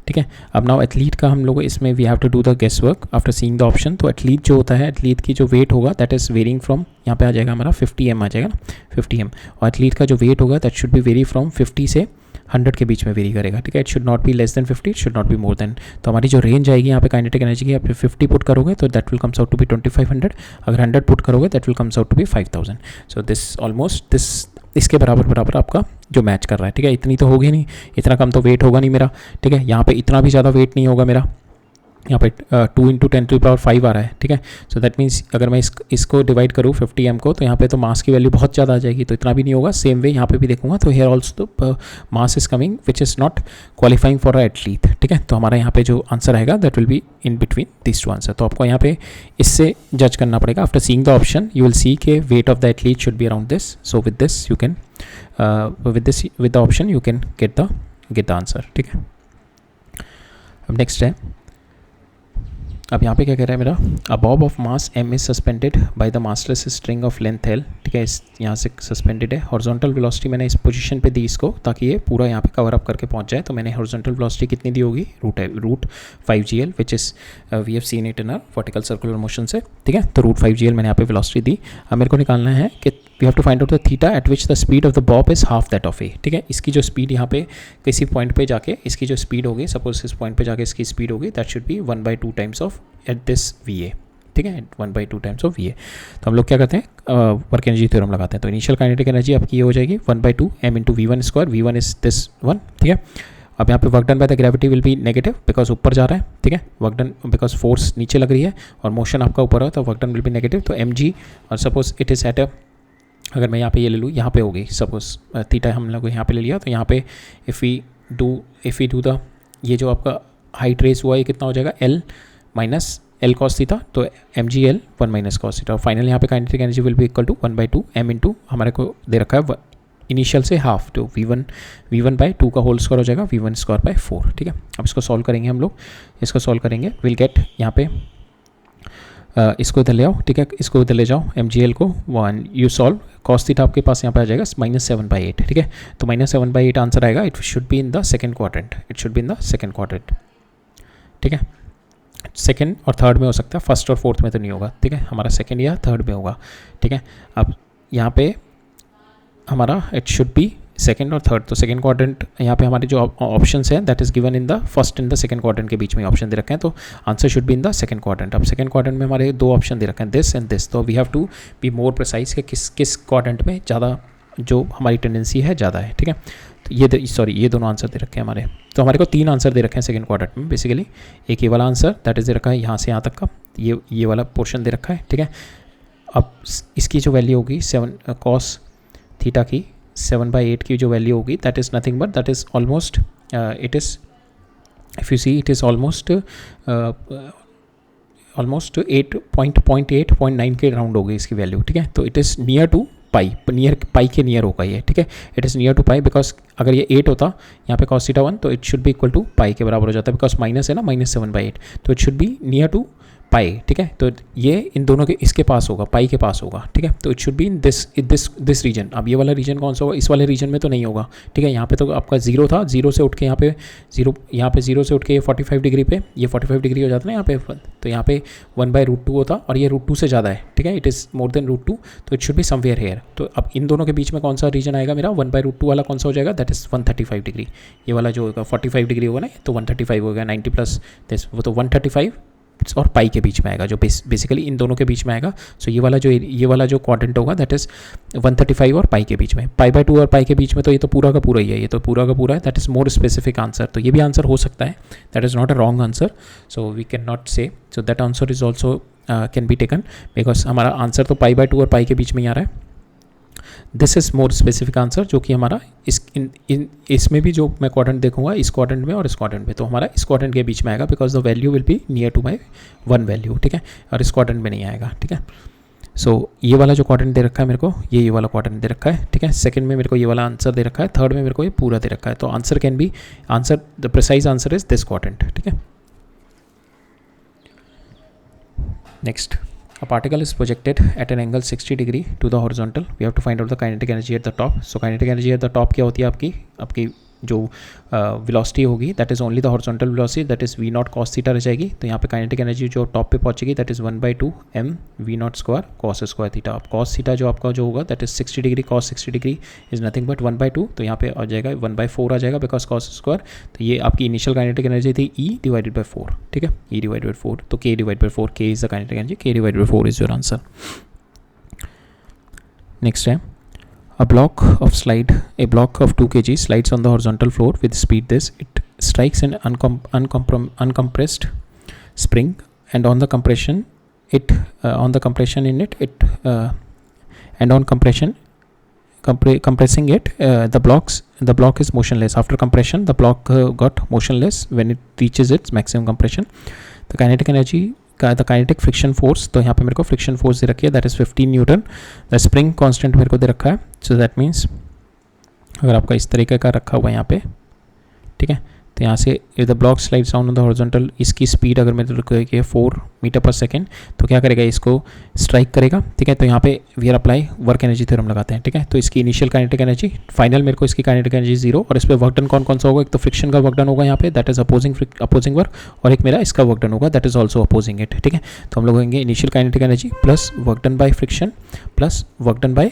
ठीक है, अब नाउ एथलीट का हम लोग इसमें we have to do the guess work after seeing the option. तो एथलीट जो होता है, एथलीट की जो वेट होगा दैट इज वेरिंग फ्रॉम, यहाँ पे आ जाएगा हमारा 50 m आ जाएगा ना, 50 m, और एथलीट का जो वेट होगा that should be very from 50 से 100 के बीच में वेरी करेगा। ठीक है, it should not be less than 50, it should not be more than. तो हमारी जो रेंज आएगी यहाँ पे काइनेटिक एनर्जी की, आप 50 पुट करोगे तो that will comes out to be 2500, अगर 100 पुट करोगे that will comes out to be 5000। So this almost this इसके बराबर आपका जो मैच कर रहा है। ठीक है, इतनी तो होगी नहीं, इतना कम तो वेट होगा नहीं मेरा। ठीक है, यहाँ पे इतना भी ज़्यादा वेट नहीं होगा मेरा, यहाँ पे 2 × 10⁵ आ रहा है। ठीक है, सो दैट मीन्स अगर मैं इसको डिवाइड करूँ 50 m को, तो यहाँ पे तो मास की वैल्यू बहुत ज़्यादा आ जाएगी, तो इतना भी नहीं होगा। सेम वे यहाँ पे भी देखूंगा तो here also mass is coming which is not qualifying for a athlete. ठीक है, तो हमारा यहाँ पे जो आंसर आएगा that will be in between this two answer. तो आपको यहाँ पे इससे जज करना पड़ेगा। After seeing the option you will see के weight of the athlete should be around this. So with this you can with the option you can get the answer. ठीक है, अब नेक्स्ट है, अब यहाँ पे क्या कह रहा है मेरा, a bob of mass m is suspended by the massless string of length l। ठीक है, इस यहाँ से सस्पेंडेड है। हॉरिजॉन्टल वेलोसिटी मैंने इस पोजीशन पे दी इसको, ताकि ये पूरा यहाँ पे कवर अप करके पहुँच जाए। तो मैंने हॉरिजॉन्टल वेलोसिटी कितनी दी होगी, √5gl which is we have seen it in a vertical circular motion से। ठीक है, तो √5gl मैंने यहाँ पे वेलोसिटी दी। अब मेरे को निकालना है कि we have to find out the theta at which the speed of the bob is half that of A. ठीक है, इसकी जो स्पीड यहाँ पे किसी पॉइंट पे जाके इसकी जो स्पीड होगी, सपोज इस पॉइंट पे जाके इसकी स्पीड होगी, that should B 1/2 times of at this va। ठीक है, 1/2 टाइम्स ऑफ va। तो हम लोग क्या करते हैं, वर्क एनर्जी थ्योरम लगाते हैं। तो इनिशियल काइनेटिक एनर्जी आपकी ये हो जाएगी 1/2 m into v1², v1 is this 1। ठीक है, अब यहाँ पे work done by the gravity will be negative because ऊपर जा रहा है। ठीक है, वर्क डन बिकॉज फोर्स नीचे लग रही है और मोशन आपका ऊपर हो, तो work done will be negative. तो mg, और suppose it is at a, अगर मैं यहाँ पे ये ले लूँ, यहाँ पे हो गई सपोज थीटा हम लोग यहाँ पे ले लिया, तो यहाँ पे इफ़ वी डू द, ये जो आपका हाइट रेस हुआ ये कितना हो जाएगा, l minus l cos theta, तो mgl 1 - cos थीटा। और फाइनल यहाँ पे kinetic energy will be equal to 1/2 m into हमारे को दे रखा है इनिशियल से हाफ, तो v1/2 का होल स्क्वायर हो जाएगा v1²/4। ठीक है, अब इसको सॉल्व करेंगे हम लोग, इसको सॉल्व करेंगे, विल गेट यहाँ पे इसको इधर ले आओ, ठीक है, इसको इधर ले जाओ MGL को 1, यू सॉल्व कॉस थीटा आपके पास यहाँ पे आ जाएगा -7/8, ठीक है। तो -7/8 आंसर आएगा, it should be in the second quadrant, it should be in the second quadrant, ठीक है। सेकंड और थर्ड में हो सकता है, फर्स्ट और फोर्थ में तो नहीं होगा, ठीक है, हमारा सेकंड या थर्ड में होगा, ठीक है। अब यहाँ पे हमारा इट शुड बी सेकंड और थर्ड, तो सेकंड क्वाड्रेंट यहाँ पे हमारे जो ऑप्शंस हैं that is given in the first and the second quadrant के बीच में ऑप्शन दे रखे हैं, तो answer should be in the second quadrant. अब सेकंड क्वाड्रेंट में हमारे दो ऑप्शन दे रखे हैं, दिस एंड दिस, तो we have to be more precise कि किस क्वाड्रेंट में ज़्यादा जो हमारी टेंडेंसी है ज़्यादा है, ठीक है। तो ये दोनों आंसर दे रखे हैं हमारे, तो हमारे को 3 आंसर दे रखे हैं सेकंड क्वाड्रेंट में बेसिकली। एक ये वाला आंसर दैट इज दे रखा है यहाँ से यहाँ तक का, ये वाला पोर्शन दे रखा है, ठीक है। अब इसकी जो वैल्यू होगी 7 cos थीटा की 7/8 की जो वैल्यू होगी that is nothing but that is almost it is, if you see it is almost 8.9 के राउंड होगी इसकी वैल्यू, ठीक है। तो it is near to pi, pi के नियर होगा ये, ठीक है। It is near to pi because अगर ये 8 होता यहाँ पे cos थीटा 1 तो it should be equal to pi के बराबर हो जाता है, बिकॉज माइनस है ना, -7/8, तो it should be near to pi, ठीक है। तो ये इन दोनों के इसके पास होगा, पाई के पास होगा, ठीक है। तो it should be in this region. अब ये वाला रीजन कौन सा होगा, इस वाले रीजन में तो नहीं होगा, ठीक है। यहाँ पे तो आपका 0 था, 0 से उठ के यहाँ पे 0 से उठ के ये 45 डिग्री पे ये 45 डिग्री हो जाता है ना यहाँ पे, तो यहाँ पे 1/√2 होता और ये √2 से ज़्यादा है, ठीक है, इट इज़ मोर देन √2, तो it should be somewhere here. तो अब इन दोनों के बीच में कौन सा रीजन आएगा मेरा, 1/√2 वाला कौन सा हो जाएगा, दैट इज़ 135 डिग्री। ये वाला जो होगा 45 डिग्री होगा ना, तो 135 हो गया, 90 प्लस दिस, वो तो 135 और पाई के बीच में आएगा, जो बेसिकली इन दोनों के बीच में आएगा। सो ये वाला जो क्वाड्रेंट होगा दैट इज़ 135 और पाई के बीच में, π/2 और पाई के बीच में, तो ये तो पूरा का पूरा ही है, ये तो पूरा का पूरा है, that is more specific answer. तो ये भी आंसर हो सकता है, that is not a wrong answer, so we can not say, so that answer is also can be taken, because हमारा आंसर तो π/2 और पाई के बीच में ही आ रहा है। This is more specific answer, जो कि हमारा इसमें भी जो मैं क्वाड्रेंट देखूंगा, इस क्वाड्रेंट में और इस क्वाड्रेंट में, तो हमारा इस क्वाड्रेंट के बीच में आएगा, because the value will be near to my 1 value, ठीक है, और इस क्वाड्रेंट में नहीं आएगा, ठीक है। सो ये वाला जो क्वाड्रेंट दे रखा है मेरे को, ये वाला क्वाड्रेंट दे रखा है, ठीक है। सेकंड में मेरे को ये वाला आंसर दे रखा है, थर्ड में मेरे को ये पूरा दे रखा है, तो answer can be, answer the precise answer is this quadrant, ठीक है। Next, a particle is projected at an angle 60 degree to the horizontal, we have to find out the kinetic energy at the top। so kinetic energy at the top क्या होती है, आपकी जो velocity होगी that is only the horizontal velocity, that is v0 cos theta रह जाएगी। तो यहाँ पे काइनेटिक एनर्जी जो टॉप पे पहुँचेगी that is 1/2 m v0 square cos square theta. अब cos थीटा जो आपका जो होगा that is 60 degree, cos 60 degree is nothing but 1/2, तो यहाँ पे आ जाएगा 1/4 आ जाएगा बिकॉज cos स्क्वायर। तो ये आपकी इनिशियल काइनेटिक एनर्जी थी E/4, ठीक है, E/4, तो K/4, K is the kinetic energy, K/4 is your answer. Next है, a block of 2 kg slides on the horizontal floor with speed this, it strikes an uncompressed spring, and on the compression compressing it, the block is motionless. After compression the block got motionless when it reaches its maximum compression. The kinetic energy the kinetic friction force, तो यहाँ पे मेरे को friction force दे रखी है that is 15 Newton. The spring constant मेरे को दे रखा है, सो दैट मीन्स अगर आपका इस तरीके का रखा हुआ है यहाँ पे, ठीक है, तो यहाँ से the block slides down on the horizontal, इसकी स्पीड अगर मेरे को 4 मीटर पर सेकेंड, तो क्या करेगा, इसको स्ट्राइक करेगा, ठीक है। तो यहाँ पे we are apply work energy theorem लगाते हैं, ठीक है। तो इसकी इनिशियल काइनेटिक एनर्जी, फाइनल मेरे को इसकी काइनेटिक एनर्जी 0, और इस पर वर्क डन कौन सा होगा, एक तो फ्रिक्शन का वर्क डन होगा यहाँ पे दैट इज अपोजिंग वर्क, और एक मेरा इसका वर्क डन होगा that is also opposing it, ठीक है। तो हम लोग कहेंगे initial kinetic energy plus work done by friction plus work done by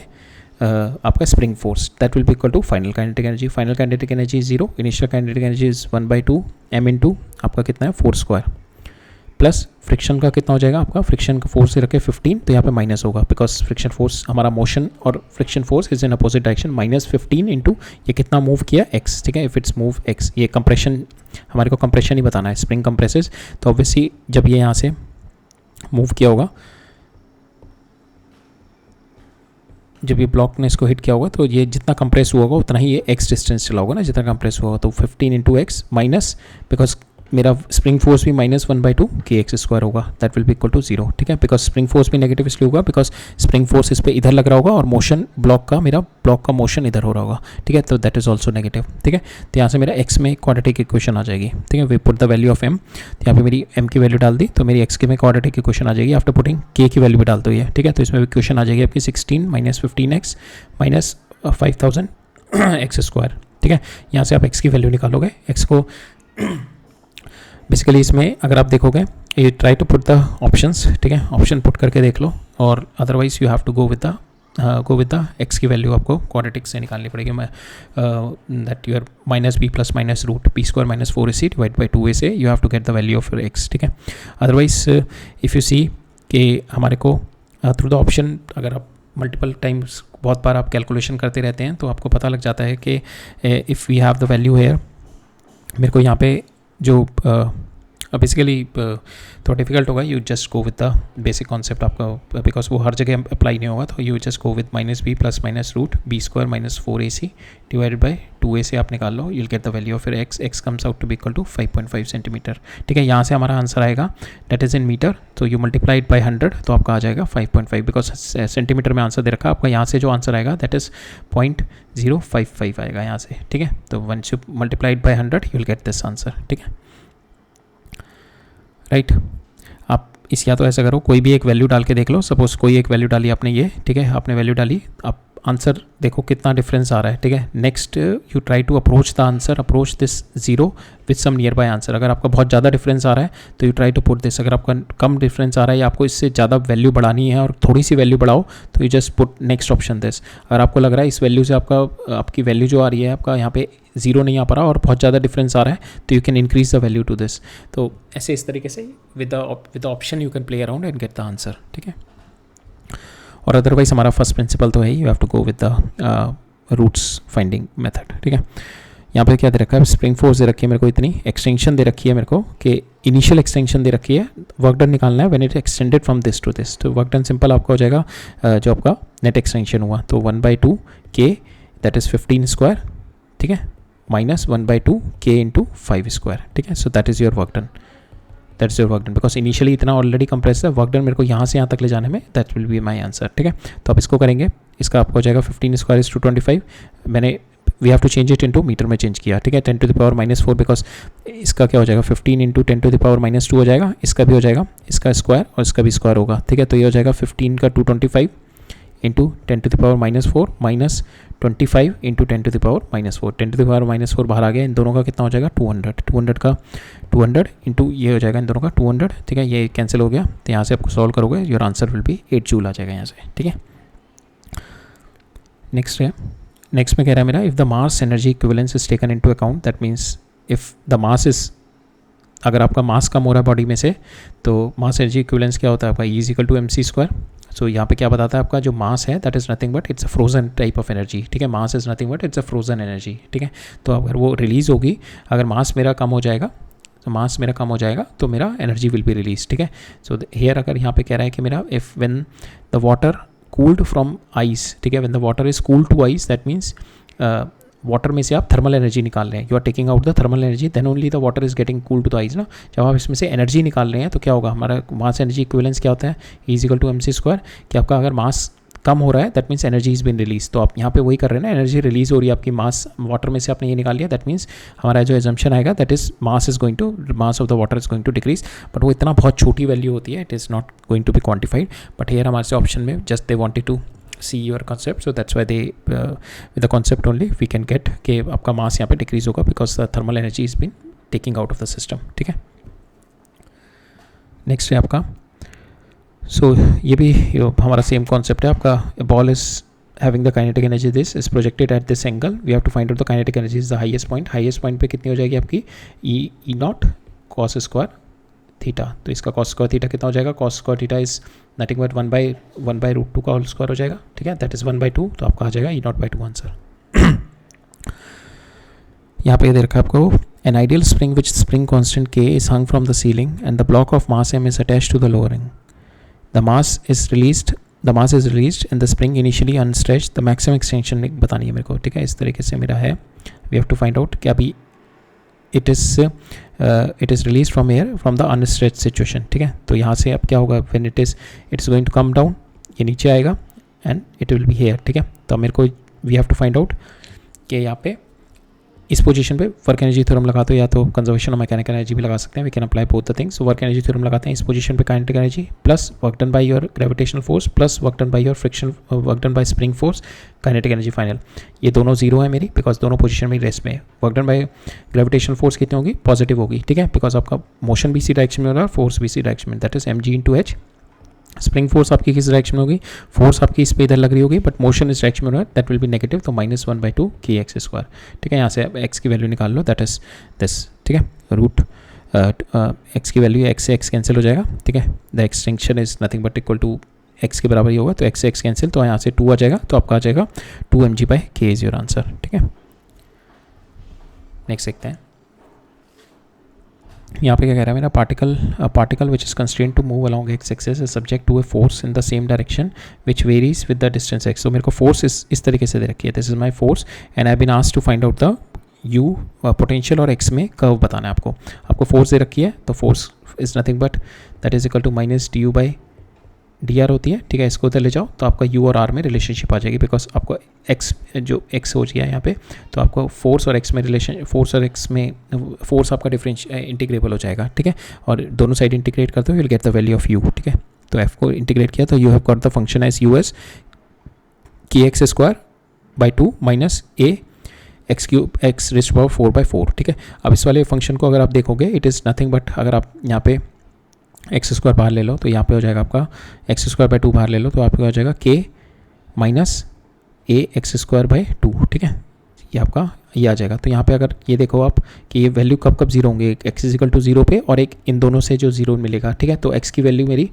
आपका spring force, that will be equal to final kinetic energy. Final kinetic energy 0, initial kinetic energy is 1/2 m into आपका कितना है 4 square, plus friction का कितना हो जाएगा, आपका friction का फोर्स से रखे 15, तो यहाँ पे माइनस होगा बिकॉज फ्रिक्शन फोर्स हमारा मोशन और friction force is in opposite direction, -15 into ये कितना मूव किया x, ठीक है, इफ इट्स मूव x, ये कंप्रेशन हमारे को कंप्रेशन ही बताना है, स्प्रिंग कंप्रेसेस, तो ऑब्वियसली जब ये यहाँ से मूव किया होगा, जब ये ब्लॉक ने इसको हिट किया होगा, तो ये जितना कंप्रेस हुआ होगा उतना ही ये x डिस्टेंस चला होगा ना, जितना कंप्रेस हुआ होगा, तो 15 इंटू एक्स माइनस, बिकॉज मेरा स्प्रिंग फोर्स भी -1/2 kx² होगा, that will be equal to 0, ठीक है, बिकॉज स्प्रिंग फोर्स भी नेगेटिव इसलिए होगा बिकॉज स्प्रिंग फोर्स इस पर इधर लग रहा होगा और मोशन मेरा ब्लॉक का मोशन इधर हो रहा होगा, ठीक है, तो दैट इज ऑल्सो नेगेटिव, ठीक है। तो यहाँ से मेरा x में क्वाड्रेटिक इक्वेशन आ जाएगी, ठीक है, we put the value of m, तो यहाँ पे मेरी m की वैल्यू डाल दी तो मेरी x के में क्वाड्रेटिक इक्वेशन आ जाएगी, आफ्टर पुटिंग k की वैल्यू भी डाल दो ये, ठीक है, तो इसमें इक्वेशन आ जाएगी आपकी 16 - 15x - 5000 x², ठीक है। यहाँ से आप x की वैल्यू निकालोगे, x को बेसिकली इसमें अगर आप देखोगे ये try to put the options, ठीक है, ऑप्शन पुट करके देख लो, और otherwise you have to go with the x की वैल्यू आपको क्वाड्रेटिक से निकालनी पड़ेगी, that your -b + -√b² - 4ac / 2a से you have to get the value of x, ठीक है। अदरवाइज इफ़ यू सी कि हमारे को थ्रू द ऑप्शन अगर आप मल्टीपल टाइम्स बहुत बार आप कैलकुलेशन करते रहते हैं तो आपको पता लग जाता है कि if we have the value here, मेरे को यहाँ पे जो बेसिकली थोड़ा डिफिकल्ट होगा, you just go with the basic concept आपका, बिकॉज वो हर जगह अप्लाई नहीं होगा, तो you just go with -b + -√b² - 4ac / 2a से आप निकाल लो, you will get the value of x comes out to be equal to 5.5 centimeter, ठीक है। यहाँ से हमारा आंसर आएगा दैट इज़ इन मीटर, तो यू मल्टीप्लाइड बाई 100 तो आपका आ जाएगा 5.5, बिकॉज सेंटीमीटर में आंसर दे रखा है आपका, यहाँ से जो आंसर आएगा दैट इज़ 0.055 आएगा यहाँ से, ठीक है। तो once you multiplied by 100 you will get this answer, ठीक है, राइट। आप इस या तो ऐसा करो, कोई भी एक वैल्यू डाल के देख लो, सपोज कोई एक वैल्यू डाली आपने ये, ठीक है, आपने वैल्यू डाली, आप आंसर देखो कितना डिफरेंस आ रहा है, ठीक है। Next you try to approach the answer, approach this 0 with some nearby answer. अगर आपका बहुत ज़्यादा डिफरेंस आ रहा है तो you try to put this, अगर आपका कम डिफरेंस आ रहा है या आपको इससे ज़्यादा वैल्यू बढ़ानी है और थोड़ी सी वैल्यू बढ़ाओ तो you just put next option this. अगर आपको लग रहा है इस वैल्यू से आपकी वैल्यू जो आ रही है आपका यहाँ पे 0 नहीं आ पा रहा और बहुत ज़्यादा डिफरेंस आ रहा है तो you can increase the value to this. तो ऐसे इस तरीके से with the option you can play around and get the answer, ठीक है। और अदरवाइज हमारा फर्स्ट प्रिंसिपल तो है you have to go with the roots finding method, ठीक है। यहाँ पे क्या दे रखा है, स्प्रिंग फोर्स दे रखी है मेरे को, इतनी एक्सटेंशन दे रखी है मेरे को कि इनिशियल एक्सटेंशन दे रखी है, वर्क डन निकालना है when it extended from this to this. तो वर्क डन सिंपल आपका हो जाएगा जो आपका नेट एक्सटेंशन हुआ तो 1/2 k दैट इज़ 15², ठीक है, -1/2 k × 5², ठीक है। So that is your work done, that's your work done, because initially इतना ऑलरेडी कंप्रेस है, वर्क डन मेरे को यहाँ से यहाँ तक ले जाने में that will be my answer, ठीक है। तो आप इसको करेंगे, इसका आपको हो जाएगा 15² = 25, मैंने we have to change it into metre में चेंज किया, ठीक है, 10⁻⁻⁴, बिकॉज इसका क्या हो जाएगा 15 × 10⁻⁻² हो जाएगा, इसका भी हो जाएगा, इसका स्क्वायर और इसका भी स्क्वायर होगा, ठीक है। तो ये हो जाएगा 15 का 225 × 10⁻⁴ माइनस 25 × 10⁻⁻⁴, 10⁻⁻⁴ बाहर आ गया, इन दोनों का कितना हो जाएगा 200 का 200 इंटू ये हो जाएगा इन दोनों का 200, ठीक है, ये कैंसिल हो गया, तो यहाँ से आपको सॉल्व करोगे your answer will be 8 joule आ जाएगा यहाँ से, ठीक है। नेक्स्ट में कह रहा है मेरा if the mass energy equivalence is taken into account, that means if the mass is, अगर आपका मास कम हो रहा है बॉडी में से तो मास एनर्जी इक्विवेलेंस क्या होता है आपका E = mc²। सो यहाँ पे क्या बताता है आपका जो मास है that is nothing but it's a frozen type of energy, ठीक है, mass is nothing but it's a frozen energy, ठीक है। तो अगर वो रिलीज़ होगी, अगर मास मेरा कम हो जाएगा तो मेरा एनर्जी विल बी रिलीज, ठीक है। सो हेयर अगर यहाँ पे कह रहा है कि मेरा if when the water cooled from ice, ठीक है, when the water is cooled to ice that means water में से आप थर्मल एनर्जी निकाल रहे हैं, you are taking out the thermal energy then only the water is getting cool to the ice ना। जब आप इसमें से एनर्जी निकाल रहे हैं तो क्या होगा, हमारा मास एनर्जी इक्विवेलेंस क्या होता है E = mc², कि आपका अगर मास कम हो रहा है that means energy is been release. तो आप यहाँ पे वही कर रहे हैं ना, एनर्जी रिलीज हो रही है आपकी, मास वाटर में से आपने ये निकाल लिया, दैट मीन्स हमारा जो एजम्पशन आएगा that is mass of the water is going to decrease, but वो इतना बहुत छोटी वैल्यू होती है, it is not going to be quantified, but here हमारे से ऑप्शन में just they wanted to see your concept, so that's why they with the concept only we can get कि आपका मास यहाँ पे डिक्रीज होगा because the thermal energy is been taking out of the system, ठीक है। Next है आपका, सो ये भी हमारा सेम कॉन्सेप्ट है आपका, ball is having the kinetic energy this is projected at this angle, we have to find out the kinetic energy is the highest point पे कितनी हो जाएगी आपकी E0 cos² थीटा। तो इसका cos² थीटा कितना हो जाएगा, cos² theta is nothing but 1/√2 का होल स्क्वायर हो जाएगा, ठीक है, दैट इज 1/2, तो आपका आ जाएगा E0/2 आंसर। यहाँ पे दे रखा है आपको an ideal spring which spring constant K is hung from the ceiling and the block of mass M is attached to the lower ring, the mass is released in the spring initially unstretched, the maximum extension बतानी है मेरे को, ठीक है। इस तरीके से मेरा है, we have to find out कि अभी it is release from air from the unstretched situation, ठीक है। तो यहाँ से अब क्या होगा, when it is going to come down, ये नीचे आएगा and it will be here, ठीक है। तो मेरे को we have to find out कि यहाँ पे इस पोजीशन पे वर्क एनर्जी थ्योरम लगाते हो या तो कंजर्वेशन और मैकेनिकल एनर्जी भी लगा सकते हैं, we can apply both the things. Work energy theorem लगाते हैं इस पोजीशन पे, kinetic energy plus work done by your gravitational force plus work done by your friction, work done by spring force, kinetic energy final. ये दोनों zero है मेरी, because दोनों position में रेस्ट में है। Work done by gravitational force कितनी होगी, पॉजिटिव होगी, ठीक है, बिकॉज आपका मोशन भी इसी डायरेक्शन में हो रहा है, फोर्स भी इसी डायरेक्शन में, that is mg/h। Spring force आपकी किस डायरेक्शन में होगी, फोर्स आपकी इस पे इधर लग रही होगी, बट मोशन इस डायरेक्शन में हो रहा है, दैट विल बी नेगेटिव, तो -1/2 kx², ठीक है। यहाँ से x की वैल्यू निकाल लो, दैट इज दिस, ठीक है। रूट x की वैल्यू x से x कैंसिल हो जाएगा, ठीक है। The extension is nothing but equal to x के बराबर ही होगा, तो x से x कैंसिल, तो यहाँ से 2 आ जाएगा, तो आपका आ जाएगा 2 mg/k इज योर आंसर, ठीक है। नेक्स्ट देखते हैं, यहाँ पे क्या कह रहा है मेरा, particle which is constraint to move along x axis is subject to a force in the same direction which varies with the distance x. तो मेरे को फोर्स इस तरीके से दे रखी है, this is my force and I been asked to find out the U potential और एक्स में कर्व बताना है आपको फोर्स दे रखी है, तो force is nothing but that is equal to -du/dr होती है, ठीक है। इसको उधर ले जाओ तो आपका u और r में रिलेशनशिप आ जाएगी, बिकॉज आपको x जो x हो गया है यहाँ पे, तो आपको फोर्स और x में फोर्स आपका इंटीग्रेबल हो जाएगा, ठीक है। और दोनों साइड इंटीग्रेट करते हो you will get the value of u, ठीक है। तो f को इंटीग्रेट किया तो you have got the function as u as kx²/2 - a x³ x⁴/4, ठीक है। अब इस वाले फंक्शन को अगर आप देखोगे, इट इज़ नथिंग बट, अगर आप यहाँ पे x² बाहर ले लो तो यहाँ पे हो जाएगा आपका x²/2 बाहर ले लो तो आपका हो जाएगा k - a x²/2, ठीक है। ये आपका ये आ जाएगा। तो यहाँ पे अगर ये देखो आप कि ये वैल्यू कब कब जीरो होंगे, x = 0 पे और एक इन दोनों से जो जीरो मिलेगा, ठीक है। तो x की वैल्यू मेरी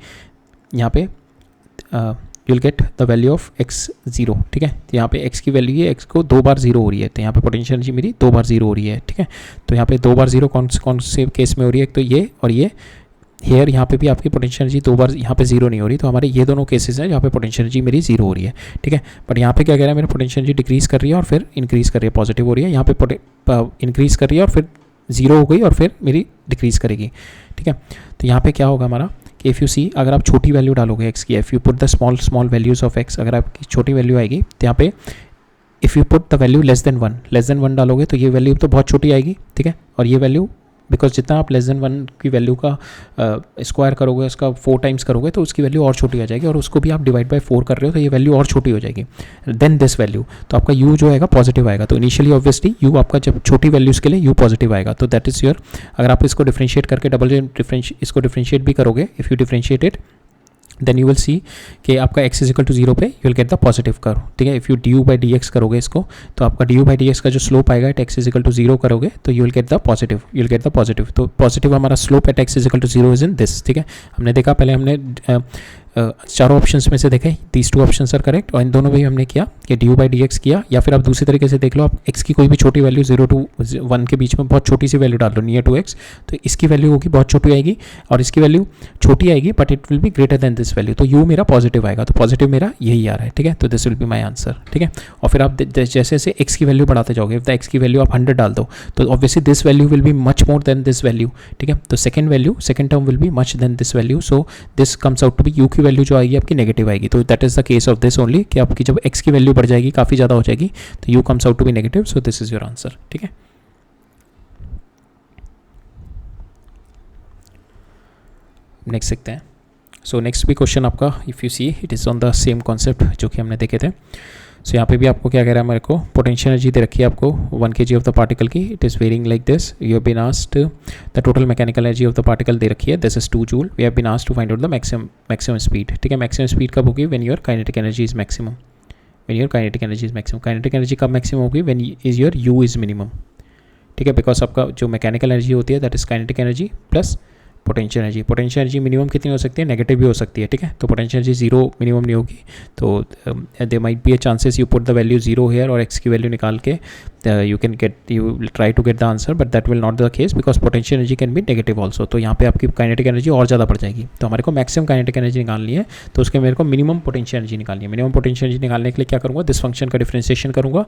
यहाँ पे you will get the value of x0, ठीक है। तो यहाँ पे x की वैल्यू है, x को 2 बार 0 हो रही है, तो यहाँ पे पोटेंशियल एनर्जी मेरी 2 बार 0 हो रही है, ठीक है। तो यहाँ पे 2 बार 0 कौन से केस में हो रही है, एक तो ये और ये हेयर, यहाँ पे भी आपकी पोटेंशियल एनर्जी 2 बार यहाँ पे 0 नहीं हो रही, तो हमारे ये दोनों केसेस हैं जहाँ पे पोटेंशियल एनर्जी मेरी 0 हो रही है, ठीक है। बट यहाँ पे क्या कह रहा है, मेरा पोटेंशियल एनर्जी डिक्रीज़ कर रही है और फिर इंक्रीज़ कर रही है, पॉजिटिव हो रही है। यहाँ पे इंक्रीज़ कर रही है और फिर 0 हो गई और फिर मेरी डिक्रीज़ करेगी, ठीक है। तो यहाँ पे क्या होगा हमारा कि इफ़ यू सी, अगर आप छोटी वैल्यू डालोगे x की, if you put the small values of x, अगर आपकी छोटी वैल्यू आएगी तो यहाँ पे if you put the value <1 डालोगे तो ये वैल्यू तो बहुत छोटी आएगी, ठीक है। और ये वैल्यू, बिकॉज जितना आप <1 की वैल्यू का स्क्वायर करोगे, उसका 4 टाइम्स करोगे तो उसकी वैल्यू और छोटी आ जाएगी, और उसको भी आप डिवाइड बाय 4 कर रहे हो तो ये वैल्यू और छोटी हो जाएगी देन दिस वैल्यू, तो आपका u जो आएगा पॉजिटिव आएगा। तो इनिशियली ऑब्वियसली u आपका जब छोटी वैल्यूज़ के लिए u पॉजिटिव आएगा, तो दैट इज़ योर, अगर आप इसको डिफ्रेंशिएट करके इसको डिफ्रेंशिएट भी करोगे, if you differentiate it then you will see कि आपका x = 0 पे you will get the positive curve, ठीक है। इफ़ यू du/dx करोगे इसको, तो आपका du/dx का जो स्लोप आएगा एट x = 0 करोगे तो you will get the positive, तो पॉजिटिव हमारा slope eight x = 0 is in this, ठीक है। हमने देखा पहले, हमने चारों ऑप्शंस में से देखे दीज 2 ऑप्शंस आर करेक्ट, और इन दोनों में हमने किया कि du/dx किया, या फिर आप दूसरी तरीके से देख लो, आप x की कोई भी छोटी वैल्यू 0 to 1 के बीच में बहुत छोटी सी वैल्यू डाल लो, नियर टू x, तो इसकी वैल्यू होगी बहुत छोटी आएगी और इसकी वैल्यू छोटी आएगी, but it will be greater than this value, तो u मेरा पॉजिटिव आएगा, तो पॉजिटिव मेरा यही आ रहा है, ठीक है। तो this will be my answer, ठीक है। और फिर आप जैसे जैसे x की वैल्यू बढ़ाते जाओगे, द x की वैल्यू आप 100 डाल दो तो obviously this value will be much more than this value, ठीक है। तो second term will be much than this value, so this comes out to be u की वैल्यू जो आएगी आपकी नेगेटिव आएगी, तो that is the case of this only, कि आपकी जब x की वैल्यू बढ़ जाएगी, काफ़ी ज़्यादा हो जाएगी, तो u comes out to be negative, so this is your answer, ठीक है। नेक्स्ट देखते हैं। सो नेक्स्ट भी क्वेश्चन आपका, if you see it is on the same concept जो कि हमने देखे थे। सो यहाँ पे भी आपको क्या कह रहा है, मेरे को पोटेंशियल एनर्जी दे रखी है आपको 1 kg ऑफ द पार्टिकल की, it is varying like this, you have been asked the total mechanical energy of the particle दे रखी है, this is 2 joule, we have been asked to find out the maximum speed, ठीक है। Maximum speed कब होगी, when your kinetic energy is maximum, kinetic energy कब maximum होगी, when is your u is minimum, ठीक है। बिकॉज आपका जो मैकेनिकल एनर्जी होती है that is kinetic energy plus potential energy minimum कितनी हो सकती है, नेगेटिव भी हो सकती है, ठीक है। तो पोटेंशियल एनर्जी जीरो मिनिमम नहीं होगी, तो they might be a chances you put the value zero here और एक्स की वैल्यू निकाल के you try to get the answer, but that will not the case because potential energy can be negative also. तो यहाँ पे आपकी kinetic energy और ज़्यादा बढ़ जाएगी। तो हमारे को मैक्सिमम काइनेटिक एनर्जी निकालनी है, तो उसके मेरे को मिनिमम पोटेंशियल एनर्जी निकालनी है। मिनिमम पोटेंशियल एनर्जी निकालने के लिए क्या करूँगा, दिस फंक्शन का डिफरेंशिएशन करूँगा,